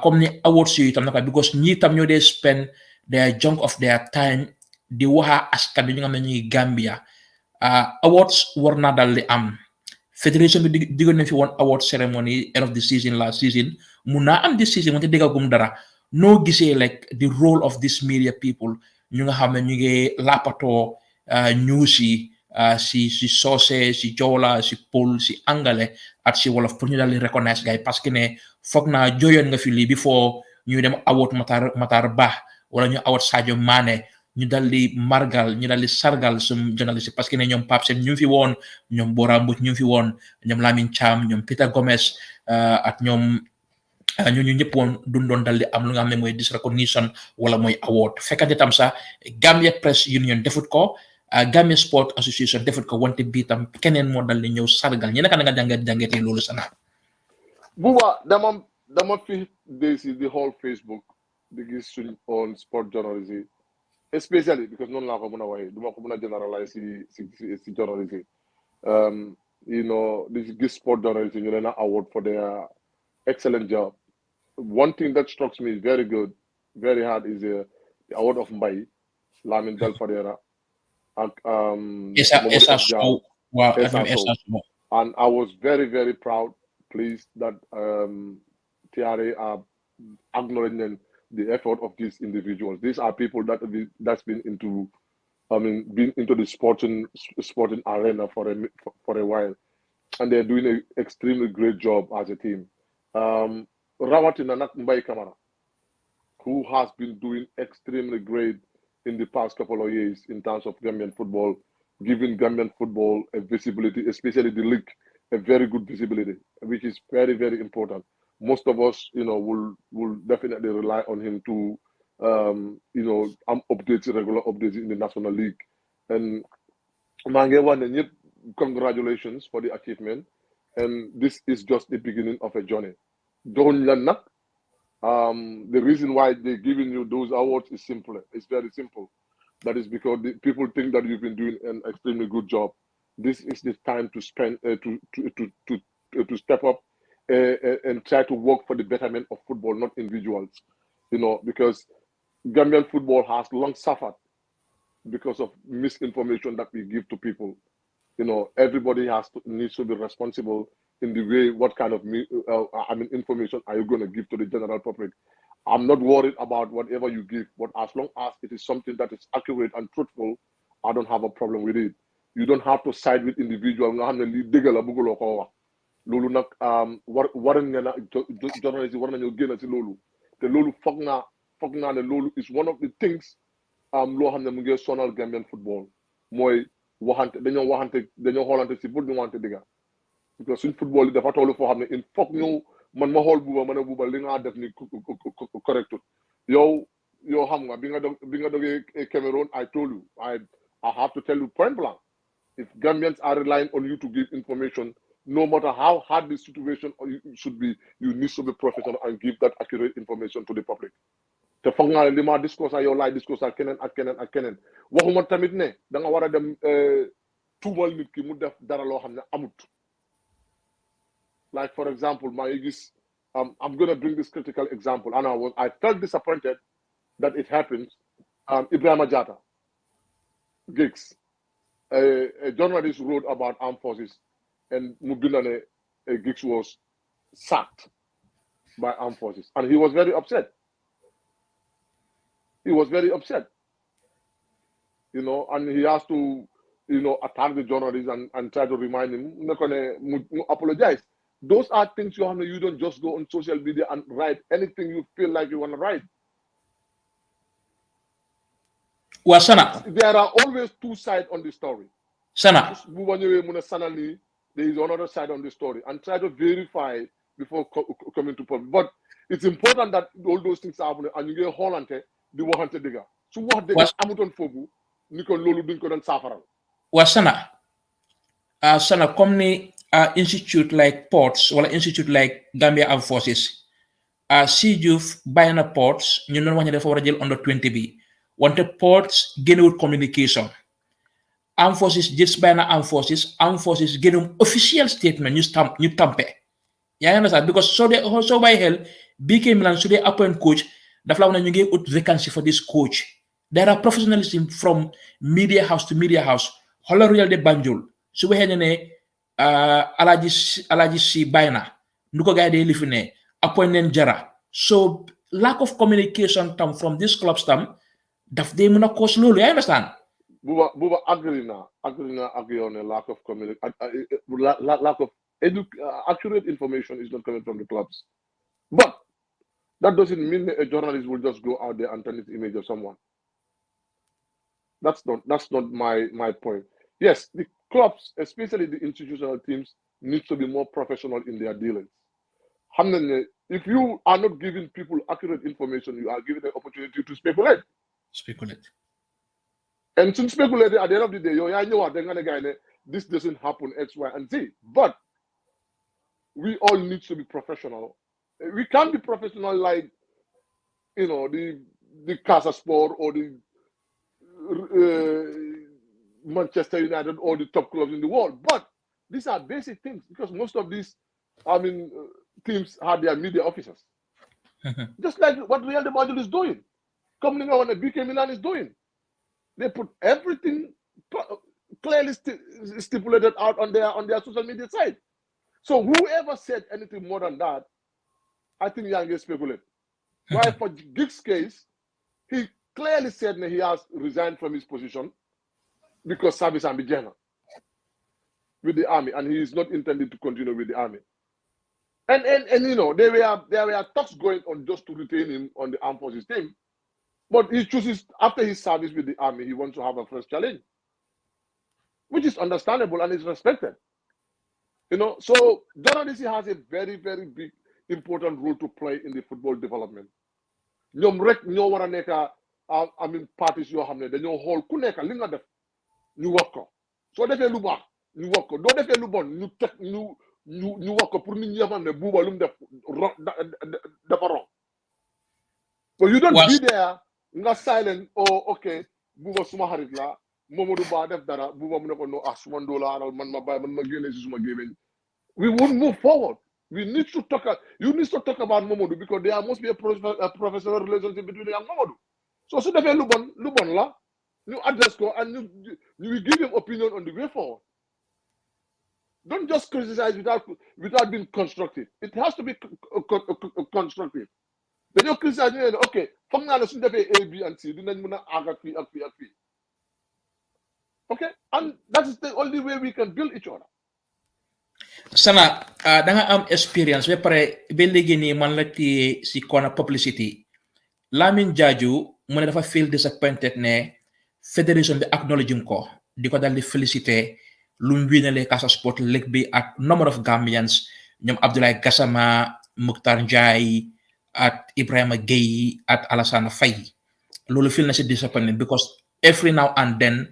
comme ni awards yi tam naka because ñi tam ñoo dee spend their chunk of their time di waxa askan bi ñu nga xam ne ñuy Gambia awards war naa dal di am fédération bi diggoon nañ fi woon award ceremony end of the season last season mun naa am this season wante déggagum dara noo gisee like the role of these media people ñu nga xam ne ñu ngi lappatoo news yi si soose si joola si pol si angale at si wolof pour ñu daal di recognize gars yi parce que ne foog naa jooyoon nga fi lii before ñu dem award Matar Bah wala ñu award Sadio Mané ñu dal di margal ñu dal di sargal sum journaliste parce que ne ñoom Pape Sène ñu fi woon ñoom Bora Mbouch ñu fi woon ñoom Lamine Cham ñoom Peter Gomez ak ñoom ñu ñëpp woon doon dal di am lu nga xam ne mooy dis recognition wala mooy award fekkante tam sax Gambia Press Union defut ko Gambia Sport Association defut ko wante bii tam keneen moo dal di ñëw sargal ñi naka nga jàngatee loolu sana Buba dama fi desi the whole Facebook di gis suñ on sport journalism especially because noonu laa ko mën a waxee duma ko mën a generalize si journalism di gis sport journalism ñu leen a award for their excellent job. One thing that strikes me very good, very hard is the award of Mbaye, Lamin Del Fadera, and and I was very, very proud, pleased that TRA are acknowledging the effort of these individuals. These are people that's been into, been into the sporting arena for a while, and they're doing an extremely great job as a team. Rawatina nak Mbaye Kamara, who has been doing extremely great in the past couple of years in terms of Gambian football, giving Gambian football a visibility, especially the league, a very good visibility, which is very, very important. Most of us, will definitely rely on him to, updates, regular updates in the National League. And congratulations for the achievement. And this is just the beginning of a journey. The reason why they're giving you those awards is simple. It's very simple. That is because the people think that you've been doing an extremely good job. This is the time to spend to step up and try to work for the betterment of football, not individuals. Because Gambian football has long suffered because of misinformation that we give to people. Everybody needs to be responsible in the way what kind of information are you going to give to the general public. I'm not worried about whatever you give, but as long as it is something that is accurate and truthful, I don't have a problem with it. You don't have to side with individual. Lolu nak waran nga na journalist war nañu génn ci lolu te lolu foog naa ne lolu is one of the things loo xam ne mu ngi sonal Gambian football mooy dañoo xoolante si bul ñu wante digga parce que suñ football yi dafa tollu foo xam ne il faut ñu man ma xool buuba ma ne buuba li nga def ni correctul yow xam nga bi nga dogee Cameroon I told you I have to tell you point blank if Gambians are relying on you to give information no matter how hard the situation should be, you need to be professional and give that accurate information to the public. te foog naa ne li ma discours yow laay discours ak keneen waxuma tamit ne da nga war a dem tuumal nit ki mu def dara loo xam ne amut like for example maa ngi gis I'm gonna bring this critical example and I felt disappointed that it happened Ibrahima Jatta gigs a journalist wrote about armed forces and Mubinane Giggs was sacked by armed forces. And he was very upset. He was very upset. And he has to, attack the journalist and try to remind him, apologize. Those are things you don't just go on social media and write anything you feel like you want to write. Wasana. There are always two sides on the story. Sana. Buba ñëwee mu ne Sana lii, there is another side on the story, and try to verify before coming to public. But it's important that all those things are happening, and you get xoolante di waxante dëgga su wax dëgga amutoon foofu ni kon loolu duñ ko doon saafaral. Waa Sana. Sana comme ni institute like ports wala institute like Gambia Armed Forces si Diouf bàyyi na ports ñu doon wax ne dafa war a jël under 20 bi wante ports génnewut communication. Armed Forces jël bàyyi na Armed Forces génnewum official statement ñu tampe yaa ngi understand because soo bàyyi xel BK Milan su dee appoint coach dafa la wax ne ñu ngi ut vacancy for this coach. There are professionalism from media house to media house. Xoolal Royal de Banjul su waxee ne Alaaji si bàyyi na nu ko gars yi dee lifi ne appoint neen Jara. So lack of communication tam from this clubs tam daf dee mën a cause loolu yaa understand. Buba agree ak yow ne lack of lack of accurate information is not coming from the clubs. But that doesn't mean that a journalist will just go out there and turn his image of someone. That's not my point. Yes, the clubs, especially the institutional teams, need to be more professional in their dealings. If you are not giving people accurate information, you are giving an opportunity to speculate. And since speculating at the end of the day, I know this doesn't happen X, Y, and Z. But we all need to be professional. We can't be professional like the Casa Sport or the Manchester United or the top clubs in the world. But these are basic things because most of these, teams have their media officers. Just like what Real de Madrid is doing. Coming on and BK Milan is doing. They put everything clearly stipulated out on their social media site. So whoever said anything more than that, I think Yang is speculate. Why for Giggs' case, he clearly said that he has resigned from his position because service ambijana with the army, and he is not intended to continue with the army. And there were talks going on just to retain him on the armed forces team, but he chooses after his service with the army, he wants to have a fresh challenge, which is understandable and is respected. So journalism has a very, very big, important role to play in the football development. Parties yoo xam ne dañoo xool ku nekk li nga def ñu wax ko soo defee lu baax ñu wax ko doo defee lu bon ñu wax ko pour nit ñi xam ne buuba lu mu def dafa wrong. But you don't be there nga silent okay buuba suma xarit la Momadou Ba def dara buuba mu ne ko no suma ndoola aral man ma bàyyi man ma génne si suma gémmiñ. We won't move forward. You need to talk about Momadou because there must be a professional relationship between you and Momadou. So defee lu bon la ñu address ko and you give him opinion on the way forward. Don't just criticize without being constructive. It has to be constructive. Dañoo criticize ñu ne okay foog naa ne suñu defee A, B and C dinañ mën a àgg ak fii. Okay, and that is the only way we can build each other. Sana da nga am experience ba pare ba léegi nii man la téye si corner publicity Lamin Jaaju mu ne dafa feel disappointed ne fédération bi acknowledge ko di ko dal di félicité lu mu winale Casa Sport League bi ak number of Gambians ñoom Abdoulaye Gassama Mukhtar Njie at Ibrahima Gueye at Alassane Faye loolu feel na si disappointed because every now and then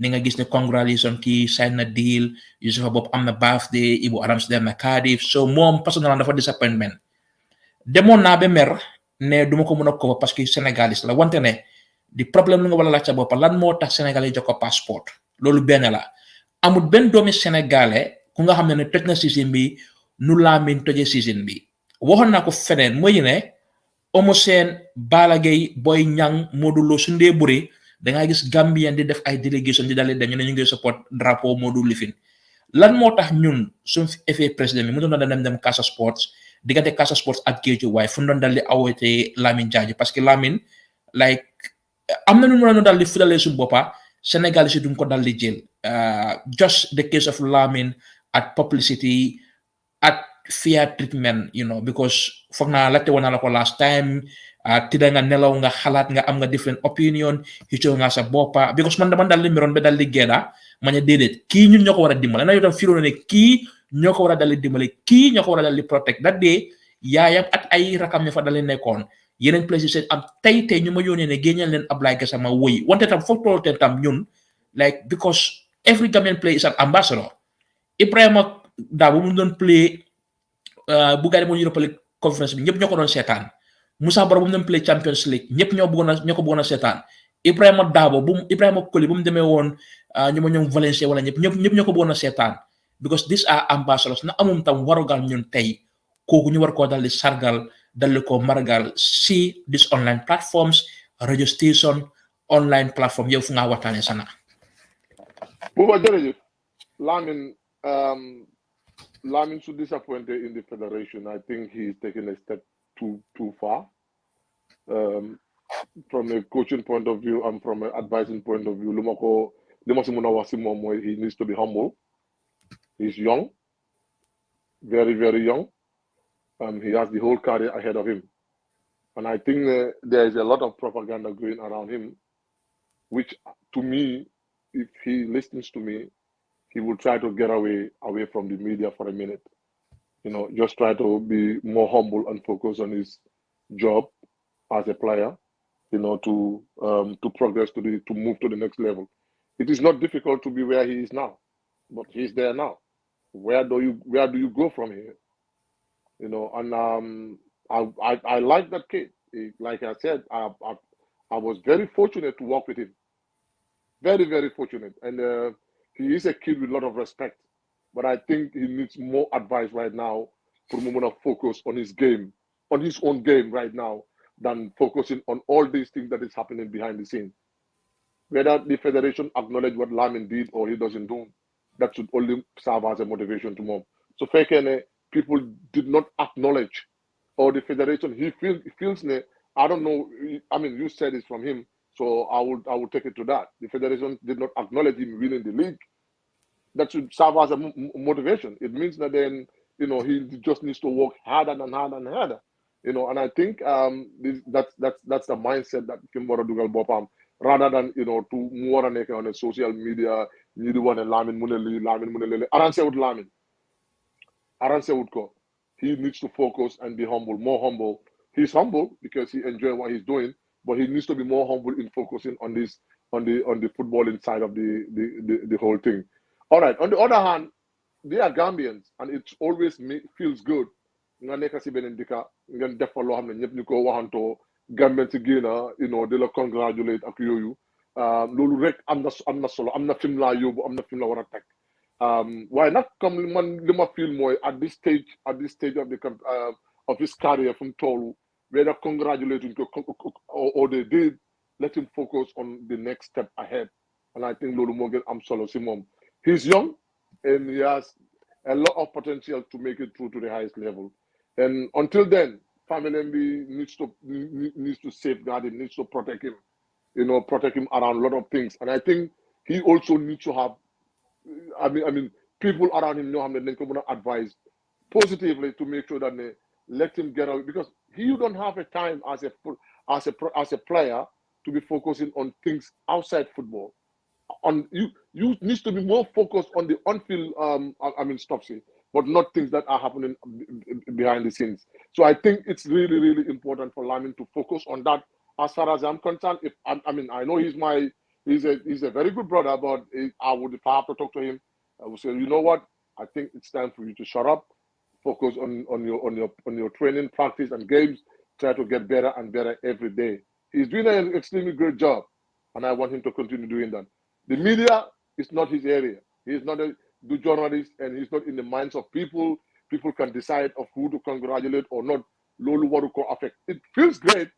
ni nga gis ne congratulation kii sign na deal Yusufa Bob am na birthday Ibu Adams dem na Cardiff so moom personnellement dafa disappointment demoon naa ba mer ne duma ko mën a cover parce que sénégalais la wante ne di problème lu nga wala laaj sa bopp lan moo tax sénégalais jox ko passeport loolu benn la amul benn doomi sénégalais ku nga xam ne toj na season bi nu Lamin tojee season bi waxoon naa ko feneen mooy ne Omo Sène Balla Gaye Boy Niang Modou Lo su ndee buri da ngaa gis Gambien di def ay délégation di dalee dañu ne ñu ngi support drapeau Modou Lifin lan moo tax ñun suñ effet président bi mu doon dem Casa Sports diggante Casa Sports ak Géeju waaye fu mu doon dal di awete Lamin Jaaju parce que Lamin like am na nu mu doon dal di fudalee suñu boppa Sénégal si duñ ko dal di jël just the case of Lamin at publicity at fair treatment because foog naa laajte woon naa la ko last time tida nga nelaw nga xalaat nga am nga different opinion xëccoo nga sa boppa because man dama dal li miroon ba dal li gedda ma ne déedéet kii ñun ñoo ko war a dimbale na yow tam firoo ne kii ñoo ko war a dal di dimbale kii ñoo ko war a dal di protect that day yaayam ak ay rakam ña fa dal di nekkoon yeneen place yi am tey ñu ma yónnee ne génneel leen Ablaye Gassama woy wante tam foog tool te tam ñun like because every Gambian player is an ambassador Ibrahima Dabo mu doon play bu gars yi moo Europa League conference bi ñëpp ñoo ko doon seetaan Moussa Baro bu mu doon play Champions League ñëpp ñoo ko bëggoon a seetaan Ibrahima Dabo Ibrahima Koli bu mu demee woon ñu ma ñoom Valencia wala ñëpp ñoo ko bëggoon a seetaan because these are ambassadors na amum tam warugal ñun tey kooku ñu war koo dal di sargal dal di ko margal si these online platforms radio station online platform yow fu nga waxtaanee sana Buba jërëjëf Lamin so disappointed in the federation. I think he's taken a step too far. From a coaching point of view and from an advising point of view, he needs to be humble. He's young, very, very young. He has the whole career ahead of him. And I think there is a lot of propaganda going around him, which to me, if he listens to me, he will try to get away from the media for a minute. Just try to be more humble and focus on his job as a player, to progress to move to the next level. It is not difficult to be where he is now, but he's there now. Where do you go from here? And I like that kid. Like I said, I was very fortunate to work with him. Very, very fortunate. And he is a kid with a lot of respect. But I think he needs more advice right now for him to focus on his game, on his own game right now, than focusing on all these things that is happening behind the scenes. Whether the federation acknowledge what Lamin did or he doesn't do, that should only serve as a motivation to move. So people did not acknowledge, or the federation, he feels, I don't know, I mean, you said it from him, so I would take it to that. The federation did not acknowledge him winning the league. That should serve as a motivation. It means that then, he just needs to work harder and harder and harder. And I think that's the mindset that Kimbora Dugal Bopam, rather than, to more on the social media, you do want a Lamin Muneli. Aranse would Lamin. Aranse would go. He needs to focus and be humble, more humble. He's humble because he enjoys what he's doing, but he needs to be more humble in focusing on this, on the footballing side of the whole thing. All right. On the other hand, they are Gambians, and it always feels good. Nga nekk si beneen dëkk ngeen def fa loo xam ne ñëpp ñu ko waxantoo Gambian si génna di la congratulate ak yooyu loolu rek am na solo am na film laa yóbbu am na film la war a teg waaye nag comme man li ma feel mooy at this stage of his career fu mu toll whether congratulating ko or they did, let him focus on the next step ahead. And I think loolu moo gën am solo si moom. He's young and he has a lot of potential to make it through to the highest level. And until then, family needs to safeguard him, needs to protect him, protect him around a lot of things. And I think he also needs to have, I mean, people around him know how they can advise positively to make sure that they let him get out, because he don't have a time as a player to be focusing on things outside football. On you needs to be more focused on the on-field stuff, but not things that are happening behind the scenes. So I think it's really, really important for Lamin to focus on that. As far as I'm concerned, I know he's a very good brother, but if I have to talk to him, I would say, you know what? I think it's time for you to shut up, focus on your training, practice, and games. Try to get better and better every day. He's doing an extremely great job, and I want him to continue doing that. The media is not his area. He's not a good journalist, and he's not in the minds of people. People can decide of who to congratulate or not. Lolu waruko affect. It feels great,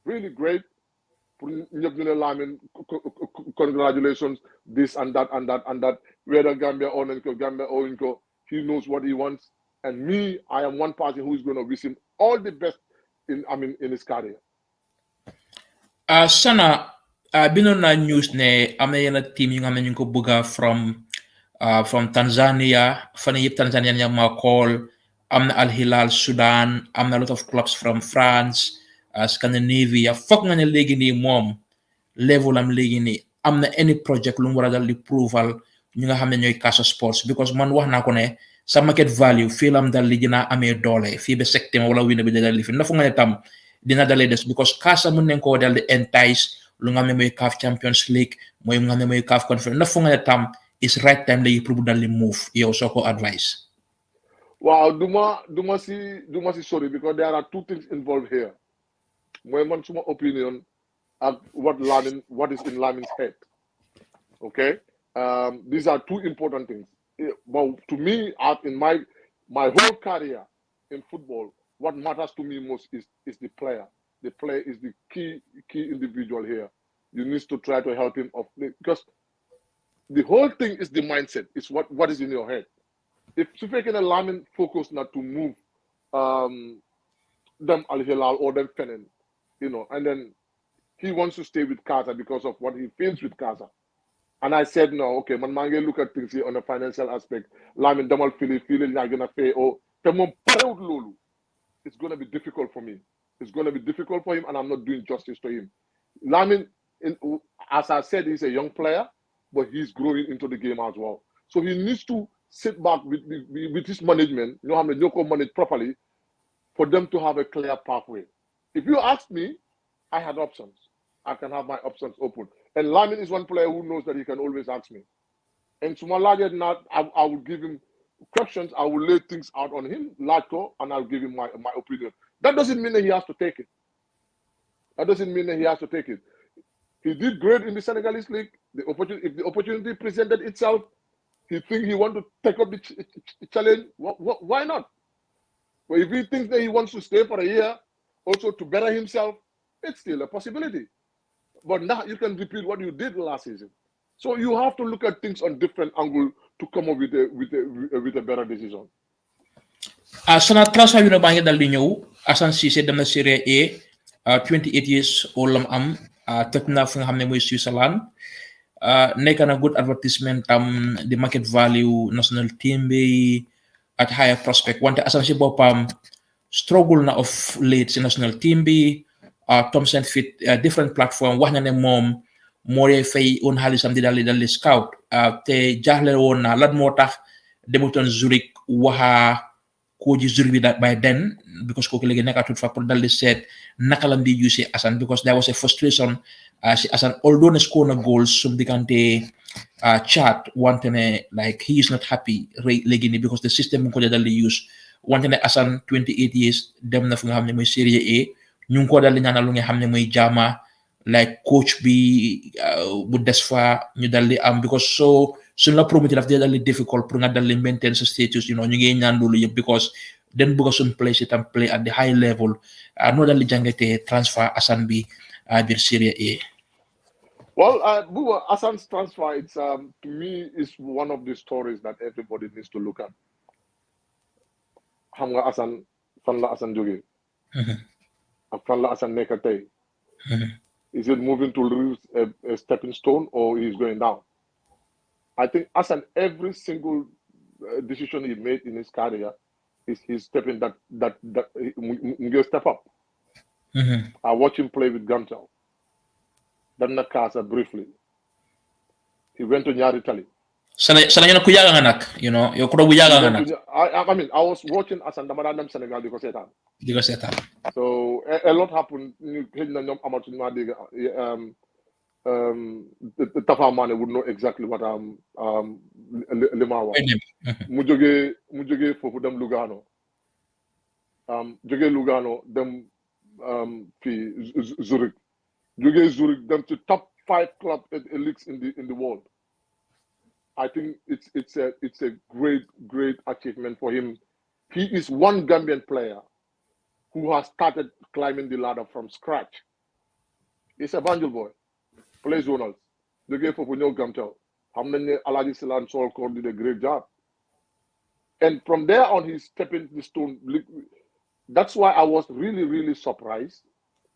really great. Congratulations, this and that and that and that. Whether Gambia or Inco, he knows what he wants. And me, I am one person who is going to wish him all the best in his career. Sana, binoon na news ne am na yenn team yi nga xam ne ñu ko bëgga from Tanzania, fan yëpp Tanzania ñu ma call, am na Al Hilal Sudan, am na a lot of clubs from France, Scandinavia foog nga ne léegi nii moom level am léegi nii am na any project lu mu war a dal di prouval ñu nga xam ne ñooy Casa Sports because man wax naa ko ne sa market value fii lam dal di dina amee doole fii ba septembre wala winner bi da dal di fi na fu nga ne tam dina dalee des because Casa mën nañ koo dal di entice lu nga xam ne mooy CAF Champions League mooy nga xam ne mooy CAF Conference na fu nga ne tam is right time léegi pour bu dal di move yow soo ko advice. Wow, duma si sorry because there are two things involved here. My opinion of what is in Lamin's head. Okay, these are two important things. But to me, in my whole career in football, what matters to me most is the player. The player is the key individual here. You need to try to help him because the whole thing is the mindset. It's what is in your head. If Sufekin and Lamin focus not to move them Al Hilal or them Fenen, and then he wants to stay with Casa because of what he feels with Casa. And I said, no, okay, man, look at things here on the financial aspect. Lamin Damal feeling not gonna pay or it's gonna be difficult for me. It's gonna be difficult for him, and I'm not doing justice to him. Lamin, as I said, he's a young player, but he's growing into the game as well. So he needs to sit back with his management, how many manage properly for them to have a clear pathway. If you ask me, I had options. I can have my options open. And Lamin is one player who knows that he can always ask me. And Sumalaja, I will give him questions. I will lay things out on him, Lato, and I'll give him my opinion. That doesn't mean that he has to take it. That doesn't mean that he has to take it. He did great in the Senegalese league. If the opportunity presented itself, he thinks he wants to take up the challenge. Why not? But if he thinks that he wants to stay for a year, also to better himself, it's still a possibility. But now you can repeat what you did last season. So you have to look at things on different angles to come up with a better decision. Sana transfer yu na baa ngi dal di ñëw Assane Cissé dem na Serie A 28 years old lam am teg na fi nga xam ne mooy Switzerland nekk na good advertisement tam the market value national team bi at higher prospect wante Assane si boppam struggle na of late si national team bi Thompson fit different platform wax na ne moom moo dee fay on xaalisam di dal di scout te jaaxle woon na lan moo tax demutoon Zurich waxa Koji Zurich by then because kooku léegi nekkatul fa pour dal di seet naka lam di use Assane because there was a frustration si Assane although ne score na goals sum diggante chat wante ne like he is not happy léegi ni because the system mu ko dal di use wante ne Assane 28 years dem na fi nga xam ne mooy Serie A ñu ngi ko dal di ñaanal lu nga xam ne mooy jaama like coach bi bu des fa ñu dal di am because suñ la promoté daf dee dal di difficult pour nga dal di maintain sa status ñu ngi ñaan loolu yëpp because den bëgg suñ play si tam play at the high level noo dal di jàngatee transfer Assane bi biir Serie A. Well, Hassan's transfer, it's to me is one of the stories that everybody needs to look at. Xam nga Assane fan la Assane jógee ak fan la Assane nekk tey. Is it moving to lose a stepping stone or he's going down? I think Assane, every single decision he made in his career is he's stepping that he will step up. I watched him play with Gamtel. Then na Casa briefly. He went to Nyari Italy. Sana yana kuyaga nga nak, yo kudo buyaga nga nak. I mean, I was watching Assane Damadam Senegal because setan. So a lot happened. Tafa Mane would know exactly what Lima was. Mujoge fofu dem Lugano. Joge Lugano dem Zurich. Joge Zurich them to top 5 club leagues in the world. I think it's a great achievement for him. He is one Gambian player who has started climbing the ladder from scratch. He's a Banjul boy. Plays zonals. The game for Punyo Gamtel. Hamdane Alaji Silan Sol did a great job. And from there on, he's stepping the stone. That's why I was really surprised.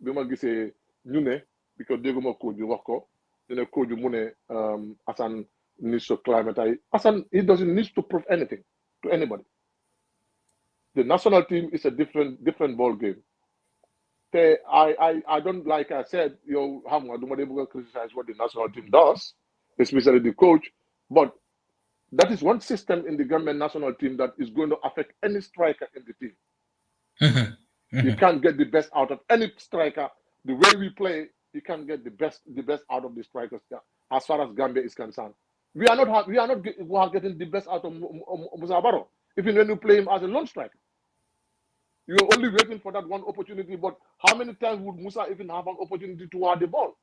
Bima gise Nune, because Degoma Koju Wako, then Koju Mune, Assane needs to climb it. Assane, he doesn't need to prove anything to anybody. The national team is a different ball game. I don't, like I said, I'm not able to criticize what the national team does, especially the coach, but that is one system in the Gambian national team that is going to affect any striker in the team. You can't get the best out of any striker. The way we play, you can't get the best out of the strikers as far as Gambia is concerned. We are not getting the best out of Musa Barrow, even when you play him as a lone striker. You're only waiting for that one opportunity, but how many times would Musa even have an opportunity to have the ball?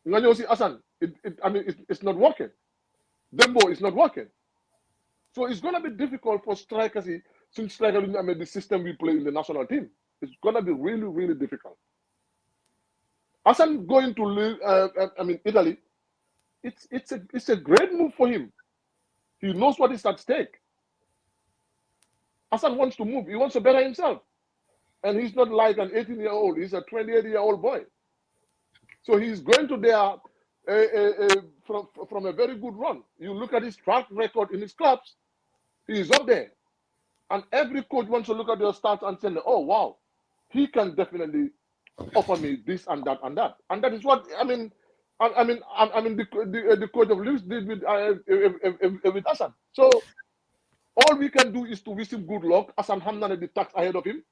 You see, Hassan, it's not working. Dembo is not working. So it's going to be difficult for strikers, since the system we play in the national team. It's going to be really, really difficult. Hassan going to Italy, it's a great move for him. He knows what is at stake. Hassan wants to move. He wants to better himself. And he's not like an 18-year-old. He's a 28-year-old boy. So he's going to there from a very good run. You look at his track record in his clubs, he's up there. And every coach wants to look at your stats and say, oh, wow, he can definitely offer me this and that and that. And that is what, the coach of Leeds did with Hassan. So all we can do is to wish him good luck. Hassan Hamdan had the task ahead of him.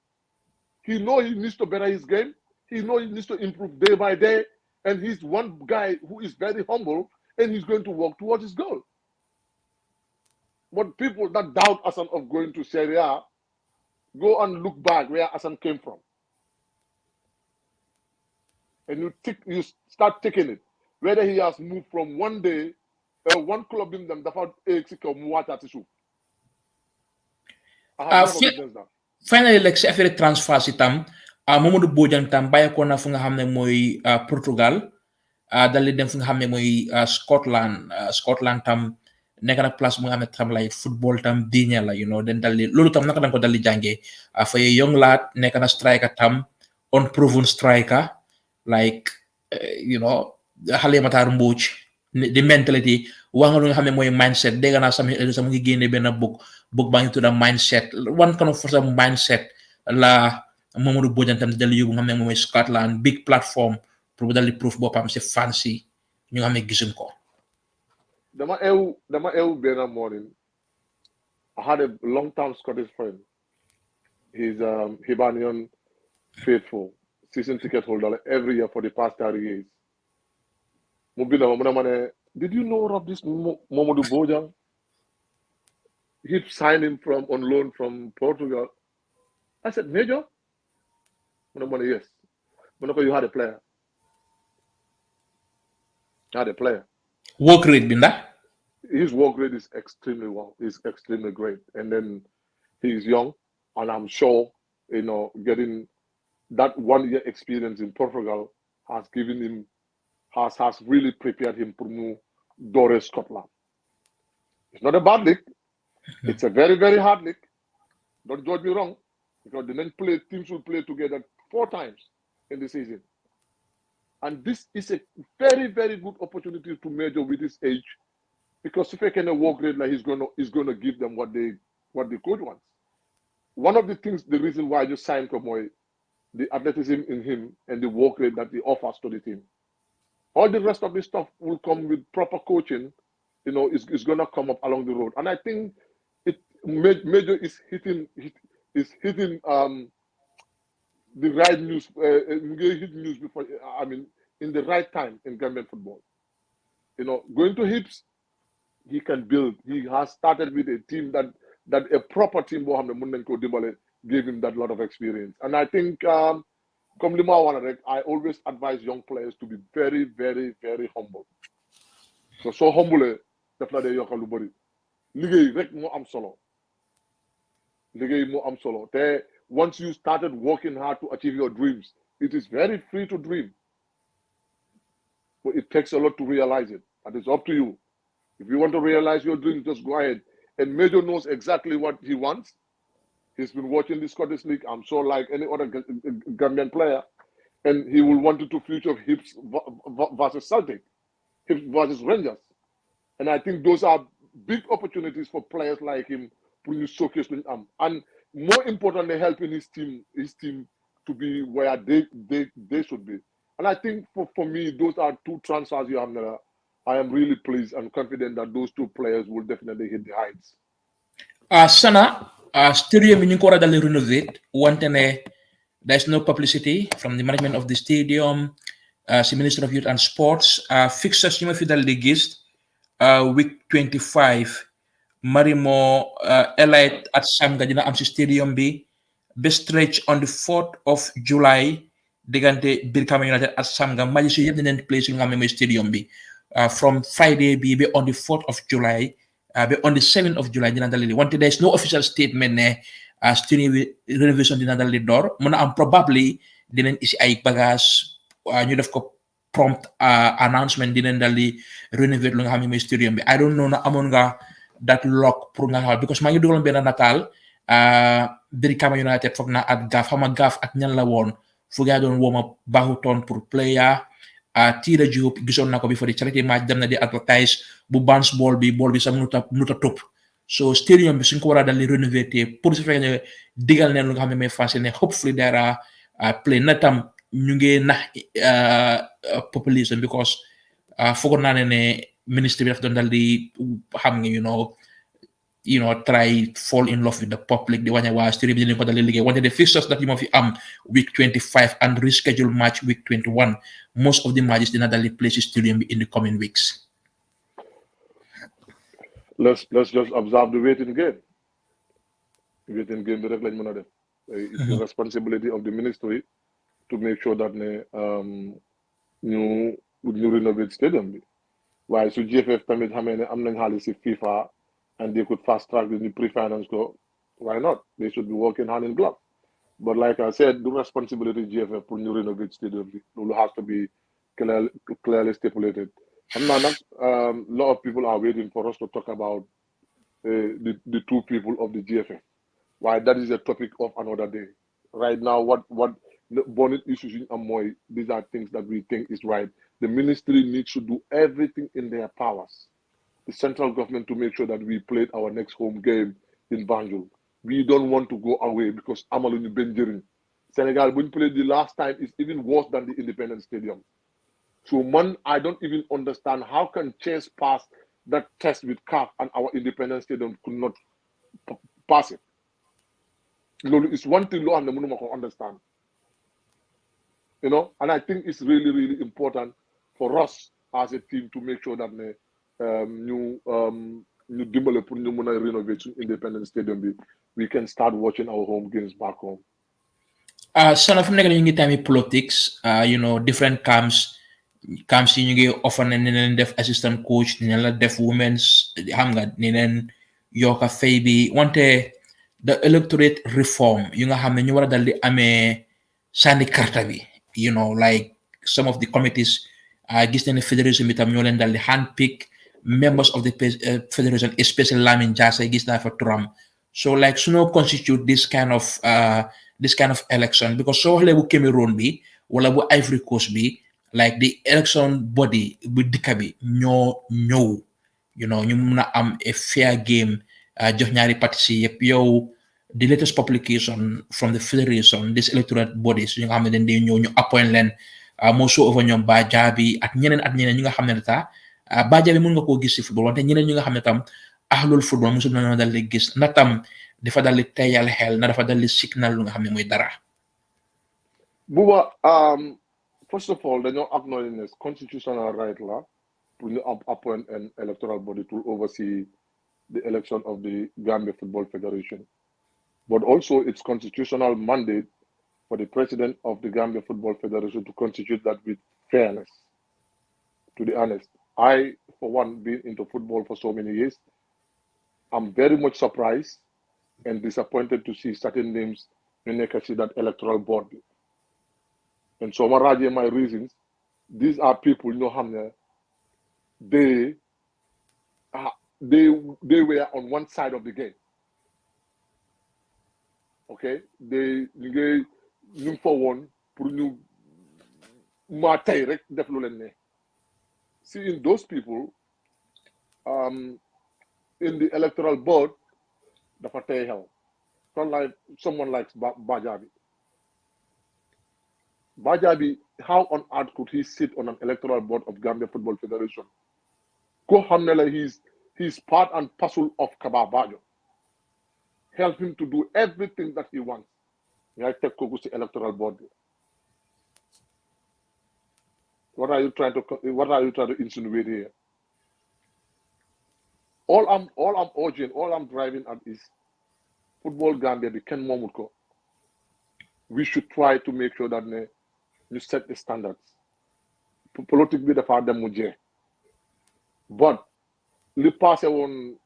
He knows he needs to better his game. He knows he needs to improve day by day. And he's one guy who is very humble, and he's going to work towards his goal. But people that doubt Hassan of going to Serie A, go and look back where Hassan came from. And you start taking it. Whether he has moved from one club in them, finally, like si affaire transfer si tam Mamadou Bojang tam bàyyi ko na fu nga xam ne mooy Portugal dal di dem fu nga xam ne mooy Scotland tam nekk na place bu nga xam ne tam lay football tam diine la den dal di loolu tam naka danga ko dal di jàngee fa young lad nekk na striker tam unproven striker like xale Matar Mbodj di mentality wax nga lu nga xam ne mooy mindset dégg naa sama ngi génne benn book baa ngi tudda mindset one kind of mindset la Mamadou Bojang tam di dal yóbbu nga xam ne mooy Scotland big platform pour bu dal di proof boppam si fancy ñu nga xam ne gisuñ ko. dama ew benn morning. I had a long-term Scottish friend. He's Hibernian faithful season ticket holder every year for the past 30 years. Did you know of this Mamadou Bojang? He signed him on loan from Portugal. I said, Major? Yes. You had a player. Work rate, Binda? His work rate is extremely well. It's extremely great. And then he's young, and I'm sure, getting that 1 year experience in Portugal has given him, has really prepared him to move Dore Scotland. It's not a bad league. It's a very, very hard league. Don't judge me wrong, because the teams will play together 4 times in the season. And this is a very, very good opportunity to major with his age, because if he can work rate, like he's gonna give them what the coach wants. One of the things, the reason why I just signed Komoy, the athleticism in him and the work rate that he offers to the team. All the rest of this stuff will come with proper coaching. It's gonna come up along the road. And I think Major is hitting the right news, before, in the right time in Gambian football. Going to Hips, he can build. He has started with a team that a proper team, gave him that lot of experience. And I think, I always advise young players to be very, very, very humble. So humble, definitely yokalubari. Ligay rek mo am solo. Once you started working hard to achieve your dreams, it is very free to dream. But it takes a lot to realize it. And it's up to you. If you want to realize your dreams, just go ahead. And Major knows exactly what he wants. He's been watching the Scottish League, I'm sure, like any other Gambian player. And he will want to future Hips versus Celtic, Hips versus Rangers. And I think those are big opportunities for players like him to showcase them. And more importantly, helping his team to be where they should be. And I think for me, those are two transfers you have there. I am really pleased and confident that those two players will definitely hit the heights. Sana, stadium in Ninkora dali renovate. Wante ne there's no publicity from the management of the stadium, the Minister of Youth and Sports. Fixtures you fi dal di gis week 25. Marimo Elite at Samga dina am si stadium bi. Be stretch on the 4th of July. Digante Birkama United at Samga. Majisi yep dinen place yung nga stadium bi. From Friday be on the 4th of July. Be on the 7th of July dina dalili. Wante there's no official statement ne stadium renovation dina dalili door. Muna am probably dinen isi ay bagas ñu def ko prompt announcement dinen dali renovate lu nga xam ne stadium bi. I don't know na amon nga that lock pour nga xal because maa ngi dugaloon benn nataal Birkama United foog na at gaaf xama gaaf ak ñan la woon fu gaa doon wooma baaxutoon pour player Tira Diop gisoon na ko bi for the charity match dem na di advertise bu bounce ball bi sax nuta top so stadium bi suñ ko war a dal di rénover pour su fekkee ne digal neen lu nga xam ne may fas ne hopefully dara play na tam ñu ngi nax population because foogoon naa ne ministry bi daf doon dal di xam nga you know, try fall in love with the public. The one was still in one of the fixtures that you must week 25 and reschedule match week 21. Most of the matches in the places still in the coming weeks. Let's just observe the waiting game. Waiting game direct like Monade. It's the responsibility of the ministry to make sure that new renovate stadium. Why so GFF permit how many amnang halisi FIFA and they could fast track the pre-finance go, why not? They should be working hand in glove. But like I said, the responsibility of GFF for new renovate stadium has to be clearly stipulated. And now, a lot of people are waiting for us to talk about the two people of the GFF. Why that is a topic of another day. Right now, what bonnet issues in Amoy, these are things that we think is right. The ministry needs to do everything in their powers. The central government to make sure that we played our next home game in Banjul. We don't want to go away because Amaluni Benjirin. Senegal, when played the last time, is even worse than the Independence Stadium. So, man, I don't even understand how can Chase pass that test with CAF and our Independence Stadium could not pass it. It's one thing Lo and the Munuma can understand. And I think it's really, really important for us as a team to make sure that new dimbale pour ñu mëna renovate Independence Stadium we can start watching our home games back home. Son of nekk ñu ngi tammi politics different camps yi ñu ngi offer na leen def assistant coach ñu la def women's xam nga leen yokka fay bi wante the electorate reform yu nga xam ne ñu war a dal di amee sànni karta bi like some of the committees gis nañ ne fédération bi tam ñoo leen dal di handpick members of the federation, especially Lamin Jase, gis na for Trump. So like suno constitute this kind of election because so lebu Cameroon bi wala bu Ivory Coast bi like the election body bu dikka bi ñoo ñëw ñu mëna am a fair game jox ñaari parti yépp yow the latest publication from the federation this electoral bodies ñu nga xam ne dañ ñëw ñu appoint leen moo soo over ñoom ba jaabi ak ñeneen ñu nga xam ne ta Baja bi mën nga koo gis ci football wante ñeneen ñi nga xam ne tam ahlul football musul na dal di gis na tam dafa dal di teyal xel na dafa dal di signal lu nga xam ne mooy dara. Buba first of all dañoo acknowledge constitutional right la pour ñu appoint an electoral body to oversee the election of the Gambia Football Federation, but also it's constitutional mandate for the president of the Gambia Football Federation to constitute that with fairness. To be honest, I, for one, been into football for so many years. I'm very much surprised and disappointed to see certain names in that electoral board. And so, my reasons, these are people, they were on one side of the game. Okay, they look for one pour ñu matay rek def lu leen ne. Seeing those people in the electoral board dafa tey xel. Like someone like Bajabi. Bajabi, how on earth could he sit on an electoral board of Gambia Football Federation? Ko Hamnela, he's part and parcel of Kababajo. Help him to do everything that he wants. I take Kogusi electoral board. What are you trying to insinuate here? All I'm urging, all I'm driving at is football Gambia be Ken Momuko. We should try to make sure that you set the standards. Politically the father muje. But li pass on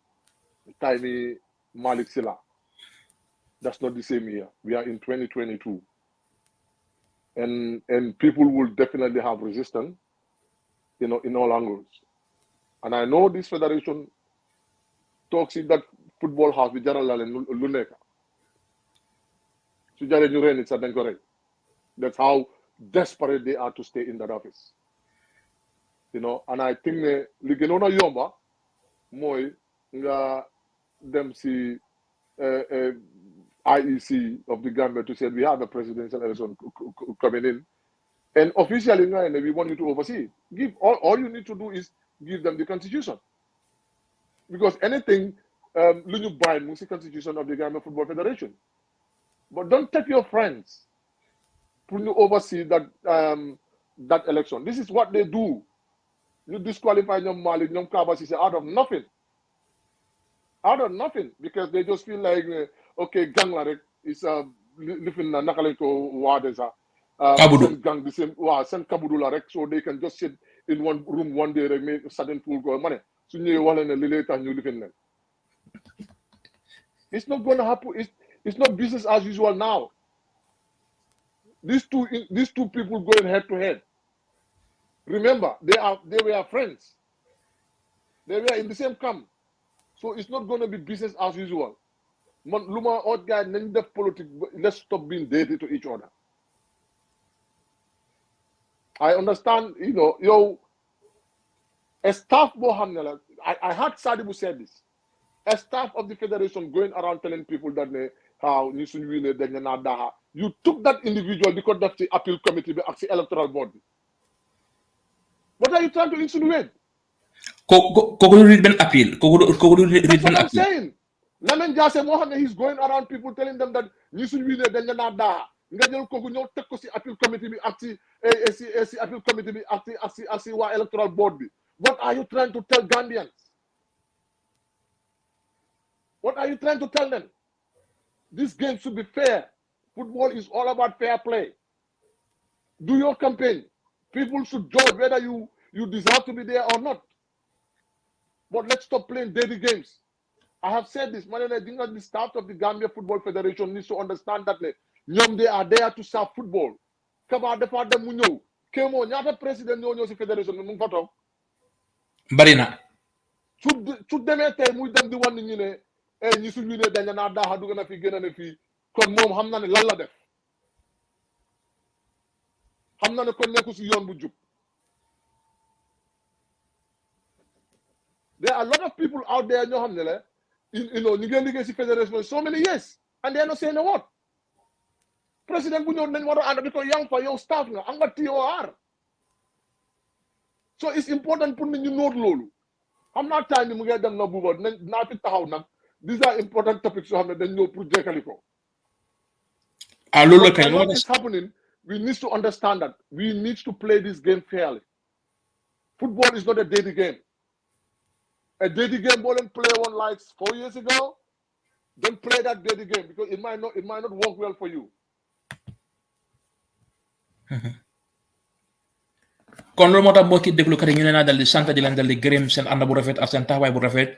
tiny Malik Silla. That's not the same year. We are in 2022. And people will definitely have resistance, in all angles. And I know this federation talks in that football house with General Luneka. That's how desperate they are to stay in that office. And I think ligenona yomba moy nga them see IEC of the Gambia to say we have a presidential election coming in, and officially we want you to oversee. Give all you need to do is give them the constitution, because anything you bind the constitution of the Gambia Football Federation, but don't take your friends to oversee that that election. This is what they do. You disqualify Nyom Malik, Nyom Kabasi out of nothing. Out of nothing, because they just feel like, okay, gang like is living na nakaleko wadesa. Send gang the same, send Kabudula rek, so they can just sit in one room one day and make certain pool go money. So you want to relate and you live in them. It's not going to happen. It's not business as usual now. These two people going head to head. Remember, they were friends. They were in the same camp. So it's not going to be business as usual. Luma odd guy, politics. Let's stop being dated to each other. I understand, a staff Mohammed, I heard Sadibu say this. A staff of the federation going around telling people that how you took that individual because that's the appeal committee, the electoral board. What are you trying to insinuate? Kogo read an appeal. Kogo read That's an what I'm appeal. saying. Lamin Jase Mohammed, he's going around people telling them that you should win the Ngajal Kogo no take the appeal committee be acti appeal committee be acti electoral board be. What are you trying to tell Gambians? What are you trying to tell them? This game should be fair. Football is all about fair play. Do your campaign. People should judge whether you deserve to be there or not. But let's stop playing dirty games. I have said this, man, I think that the staff of the Gambia Football Federation needs to understand that they are there to serve football. Kaba defa dem mu ñew. Kemo ñaata president ñoo ci federation mu fa tok. Barina. Su demee tey muy dem di wan ñi ne ñi suñu ne dañ na daaxa dugg na fi gëna ne fi kon moom xam na ne lan la def. Xam na ne kon nekku ci yoon bu jub. There are a lot of people out there ñoo xam ne la ñu ngi liggéey ci federation so many years and they are not saying a word. President bu ñëw nañ war a ànd because yang fa yow staff nga am nga TOR. So it's important pour nit ñu note loolu. Xam naa time mu ngi dem na buuba naa fi taxaw nag these are important topics yoo xam ne dañ ñëw pour jekkali ko. Loolu kay what is happening, we need to understand that we need to play this game fairly. Football is not a dirty game. A dirty game bowling play one like 4 years ago, don't play that dirty game because it might not work well for you. kon loolu moo tax mbokki déglukat yi ñu leen naa dal di sant di leen dal di gërëm seen ànd bu rafet ak seen taxawaay bu rafet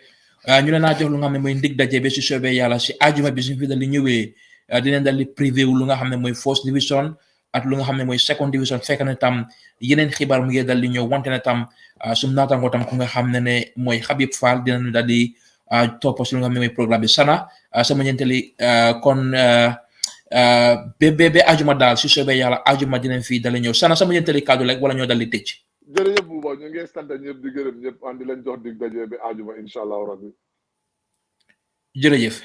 ñu leen naa jox lu nga xam ne mooy ndig daje ba si soobee yàlla si ajuma bi suñu fi dal di ñëwee di leen dal di privé lu nga xam ne mooy first division ak lu nga xam ne mooy second division fekk na tam yeneen xibaar mu ngi dal di ñëw wante na tam suñu naataangoo tam ku nga xam ne mooy Habib Fall dinañu dal di topp si lu nga xam ne mooy programme bi sana sama ñeenteli kon be ajuma daal si soobee yàlla ajuma dinañ fi dal di ñëw sana sama ñeenteli kàddu rek wala ñoo dal di tëj. jërëjëf Buuba ñu ngi sant ñëpp di gërëm ñëpp andi leen jox dig daje ba ajuma inshallah rabbi. jërëjëf.